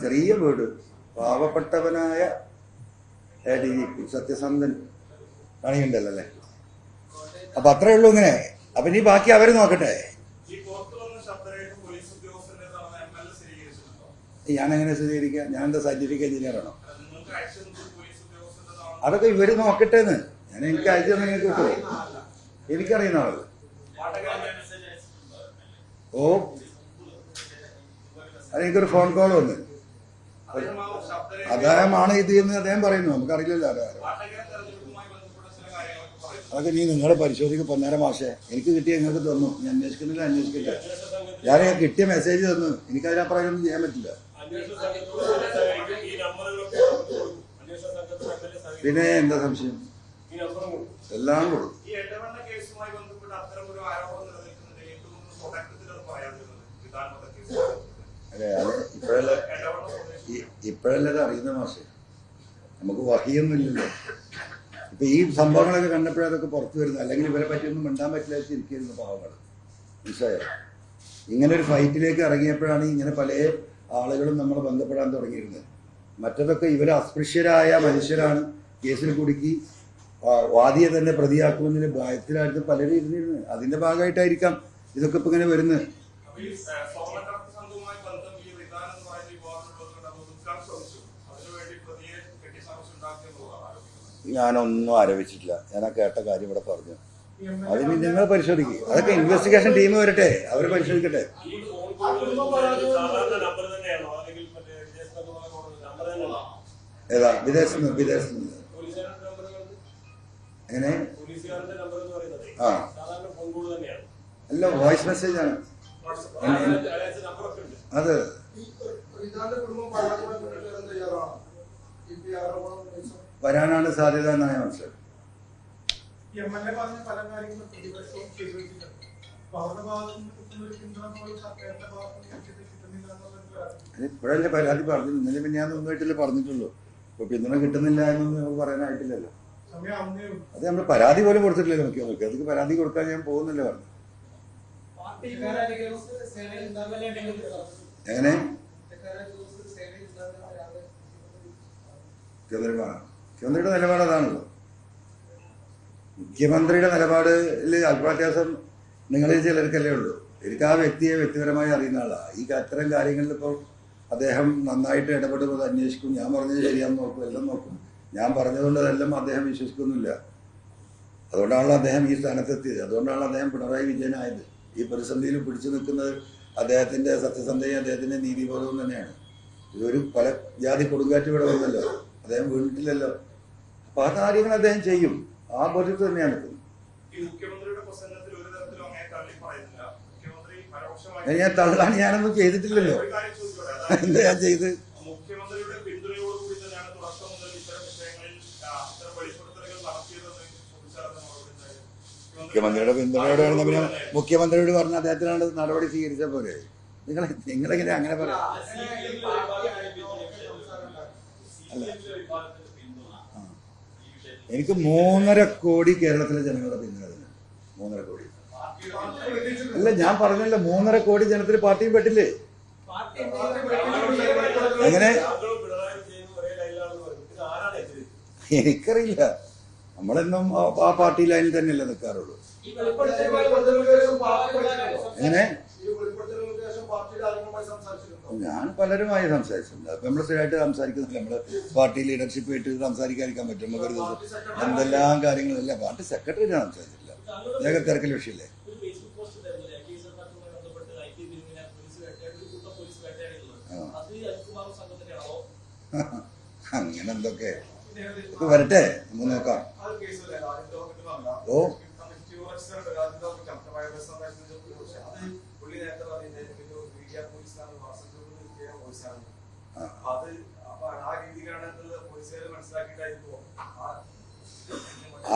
A: ചെറിയ വീട്, പാവപ്പെട്ടവനായ DGP സത്യസന്ധൻ കാണിയുണ്ടല്ലോ അല്ലേ. അപ്പൊ അത്രേ ഉള്ളൂ ഇങ്ങനെ. അപ്പൊ ഇനി ബാക്കി അവര് നോക്കട്ടെ. ഞാനെങ്ങനെ സ്ഥിരീകരിക്കാം? ഞാൻ എന്താ സയന്റിഫിക് എഞ്ചിനീയറാണോ? അതൊക്കെ ഇവര് നോക്കട്ടേന്ന്. എനിക്ക് അയച്ചു തന്നെ കിട്ടുമോ? എനിക്കറിയുന്ന ആള്. ഓ, അതെനിക്കൊരു ഫോൺ കോൾ വന്ന് അദ്ദേഹമാണ് ഇത് എന്ന് അദ്ദേഹം പറയുന്നു. നമുക്കറിയില്ലല്ലോ അദ്ദേഹം. അതൊക്കെ നീ നിങ്ങളെ പരിശോധിക്കും. പൊന്നാര മാഷെ, എനിക്ക് കിട്ടിയ നിങ്ങൾക്ക് തന്നു. ഞാൻ അന്വേഷിക്കില്ല. ഞാൻ കിട്ടിയ മെസ്സേജ് തന്നു. എനിക്കതിനപ്പുറം ഒന്നും ചെയ്യാൻ പറ്റില്ല. പിന്നെ എന്താ സംശയം? എല്ലാം കൊടുക്കും. അതെ, അത് ഇപ്പോഴല്ലേ അത് അറിയുന്ന മാഷെ. നമുക്ക് വഹിയൊന്നും ഇല്ലല്ലോ. ഇപ്പൊ ഈ സംഭവങ്ങളൊക്കെ കണ്ടപ്പോഴേ അതൊക്കെ പുറത്തു വരുന്നത്. അല്ലെങ്കിൽ ഇവരെ പറ്റിയൊന്നും മിണ്ടാൻ പറ്റില്ല ഇരിക്കുന്നു പാവങ്ങൾ. മനസ്സിലായോ? ഇങ്ങനെ ഒരു ഫൈറ്റിലേക്ക് ഇറങ്ങിയപ്പോഴാണ് ഇങ്ങനെ പല ആളുകളും നമ്മളെ ബന്ധപ്പെടാൻ തുടങ്ങിയിരുന്നത്. മറ്റതൊക്കെ ഇവരെ അസ്പൃശ്യരായ മനുഷ്യരാണ് കേസിൽ കുടുക്കി വാദിയെ തന്നെ പ്രതിയാക്കുമെന്നതിന് ഭയത്തിലായിരുന്നു പലരും ഇരുന്നിരുന്നത്. അതിന്റെ ഭാഗമായിട്ടായിരിക്കാം ഇതൊക്കെ ഇപ്പൊ ഇങ്ങനെ വരുന്നത്. ഞാനൊന്നും ആരോപിച്ചിട്ടില്ല. ഞാൻ ആ കേട്ട കാര്യം ഇവിടെ പറഞ്ഞു. അതിന് നിങ്ങൾ പരിശോധിക്കുക. അതൊക്കെ ഇൻവെസ്റ്റിഗേഷൻ ടീം വരട്ടെ, അവർ പരിശോധിക്കട്ടെ. ഏതാ? വിദേശത്ത് നിന്ന് എങ്ങനെ? ആ, അല്ല, വോയിസ് മെസ്സേജ് ആണ് അത്. വരാനാണ് സാധ്യത എന്നാണ് ഞാൻ മനസ്സിലാക്കുന്നത്. ഇപ്പോഴല്ലേ പരാതി പറഞ്ഞു. ഇന്നലെ പിന്നെ ഞാൻ ഒന്നുമായിട്ടല്ലേ പറഞ്ഞിട്ടുള്ളൂ. ഇപ്പൊ പിന്തുണ കിട്ടുന്നില്ല എന്നൊന്നും നമുക്ക് പറയാനായിട്ടില്ലല്ലോ. അത് നമ്മൾ പരാതി പോലും കൊടുത്തിട്ടില്ലല്ലോ. നോക്കി അതൊക്കെ പരാതി കൊടുക്കാൻ ഞാൻ പോകുന്നില്ല പറഞ്ഞു. എങ്ങനെ? മുഖ്യമന്ത്രിയുടെ നിലപാട് അതാണല്ലോ. മുഖ്യമന്ത്രിയുടെ നിലപാടിൽ അല്പവ്യത്യാസം നിങ്ങളിൽ ചിലർക്കല്ലേ ഉള്ളൂ. എനിക്ക് ആ വ്യക്തിയെ വ്യക്തിപരമായി അറിയുന്ന ആളാണ്. ഈ അത്തരം കാര്യങ്ങളിൽ ഇപ്പോൾ അദ്ദേഹം നന്നായിട്ട് ഇടപെടുന്നത് അന്വേഷിക്കും. ഞാൻ പറഞ്ഞത് ശരിയാണെന്ന് നോക്കും, എല്ലാം നോക്കും. ഞാൻ പറഞ്ഞതുകൊണ്ട് അതെല്ലാം അദ്ദേഹം വിശ്വസിക്കുന്നില്ല. അതുകൊണ്ടാണല്ലോ അദ്ദേഹം ഈ സ്ഥാനത്തെത്തിയത്. അതുകൊണ്ടാണ് അദ്ദേഹം പിണറായി വിജയനായത്. ഈ പ്രതിസന്ധിയിൽ പിടിച്ചു നിൽക്കുന്നത് അദ്ദേഹത്തിന്റെ സത്യസന്ധതയും അദ്ദേഹത്തിന്റെ നീതിബോധവും തന്നെയാണ്. ഇതൊരു പല ജാതി കൊടുങ്കാറ്റ് ഇവിടെ വന്നല്ലോ, അദ്ദേഹം വീണിട്ടില്ലല്ലോ. അപ്പൊ ആ കാര്യങ്ങൾ അദ്ദേഹം ചെയ്യും. ആ ബോധ്യത്തിൽ തന്നെയാണ് എത്തുന്നത്. ഞാൻ തള്ളാൻ ഞാനൊന്നും ചെയ്തിട്ടില്ലല്ലോ. എന്താ ഞാൻ ചെയ്ത്? മുഖ്യമന്ത്രിയുടെ പിന്തുണയോടെയാണ് പിന്നെ മുഖ്യമന്ത്രിയോട് പറഞ്ഞ അദ്ദേഹത്തിനാണ് നടപടി സ്വീകരിച്ച പോലെ. നിങ്ങളെങ്ങനെ അങ്ങനെ പറയാം? അല്ല, എനിക്ക് 3.5 കോടി കേരളത്തിലെ ജനങ്ങളുടെ പിന്തുണ. 3.5 കോടി അല്ല, ഞാൻ പറഞ്ഞല്ലോ 3.5 കോടി ജനത്തിന് പാർട്ടിയും പെട്ടില്ലേ? എങ്ങനെ? എനിക്കറിയില്ല. നമ്മളെന്നും ആ പാർട്ടി ലൈനിൽ തന്നെയല്ലേ നിൽക്കാറുള്ളൂ. എങ്ങനെ? ഞാൻ പലരുമായി സംസാരിച്ചിട്ടുണ്ട്. അപ്പം നമ്മൾ സ്ഥിരമായിട്ട് സംസാരിക്കുന്നില്ല. നമ്മൾ പാർട്ടി ലീഡർഷിപ്പായിട്ട് സംസാരിക്കാതിരിക്കാൻ പറ്റും. നമുക്കൊരു ദിവസം എന്തെല്ലാം കാര്യങ്ങളല്ല പാർട്ടി സെക്രട്ടറി ഞാൻ സംസാരിച്ചില്ല. ഇതൊക്കെ തിരക്കിൽ വിഷയമില്ലേ? അങ്ങനെ എന്തൊക്കെ ഇപ്പൊ വരട്ടെ, നമുക്ക് നോക്കാം. ഓ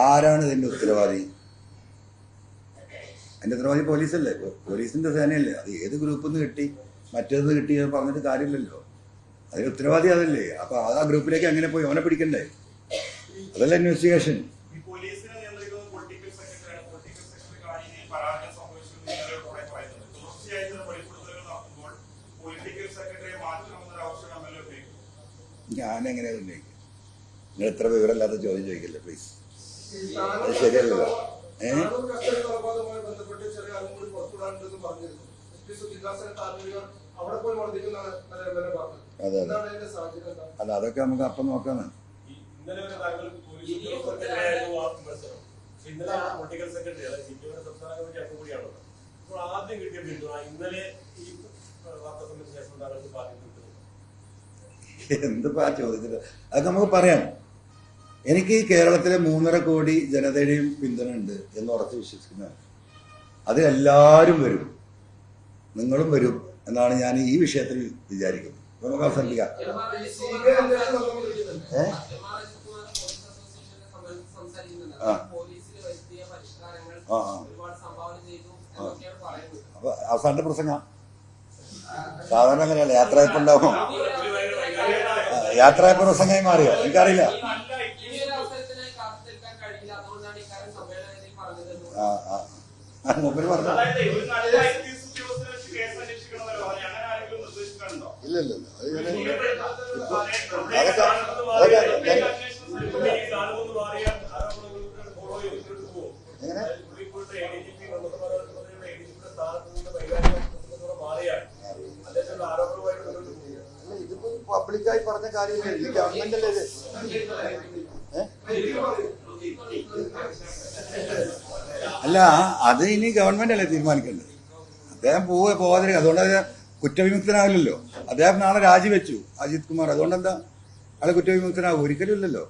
A: ആരാണ് ഇതിന്റെ ഉത്തരവാദി? അതിന്റെ ഉത്തരവാദി പോലീസല്ലേ? പോലീസിന്റെ സേനയല്ലേ? അത് ഏത് ഗ്രൂപ്പിൽ നിന്ന് കിട്ടി മറ്റേത് കിട്ടി എന്ന് പറഞ്ഞിട്ട് കാര്യമില്ലല്ലോ. അതിന് ഉത്തരവാദി അതല്ലേ? അപ്പൊ ആ ഗ്രൂപ്പിലേക്ക് എങ്ങനെ പോയി അവനെ പിടിക്കണ്ടേ? അതല്ല ഇൻവെസ്റ്റിഗേഷൻ. ഞാനെങ്ങനെ ഉന്നയിക്കും? നിങ്ങൾ ഇത്ര വിവരമില്ലാത്ത ചോദ്യം ചോദിക്കില്ല പ്ലീസ്. അത് ശരിയല്ലല്ലോ. അതെ അതെ അല്ല, അതൊക്കെ നമുക്ക് അപ്പം നോക്കാന്ന്. എന്തിപ്പോ ആ ചോദ്യത്തില് അത് നമുക്ക് പറയാം. എനിക്ക് ഈ കേരളത്തിലെ 3.5 കോടി ജനതയുടെയും പിന്തുണ ഉണ്ട് എന്ന് ഉറച്ചു വിശ്വസിക്കുന്നതാണ്. അതിലെല്ലാവരും വരും, നിങ്ങളും വരും എന്നാണ് ഞാൻ ഈ വിഷയത്തിൽ വിചാരിക്കുന്നത്. നമുക്ക് അവസാനിപ്പിക്കാം. അപ്പൊ അവസാനത്തെ പ്രസംഗം സാധാരണ അങ്ങനെയല്ല, യാത്രയപ്പുണ്ടാവും. യാത്രയപ്പ പ്രസംഗമായി മാറിയോ? എനിക്കറിയില്ല. മൂപ്പര് പറഞ്ഞു ഇല്ലല്ലോ. ഇതിപ്പോ പബ്ലിക്കായി പറഞ്ഞ കാര്യമില്ല, ഗവൺമെന്റ് അല്ലേ ഇത്? അല്ല, അത് ഇനി ഗവൺമെന്റ് അല്ലേ തീരുമാനിക്കേണ്ടത്. അദ്ദേഹം പോകാതിരിക്കുക. അതുകൊണ്ട് കുറ്റവിമുക്തനാവില്ലല്ലോ. അദ്ദേഹം നാളെ രാജിവെച്ചു, അജിത് കുമാർ. അതുകൊണ്ടെന്താ അയാൾ കുറ്റവിമുക്തനാകും? ഒരിക്കലും ഇല്ലല്ലോ.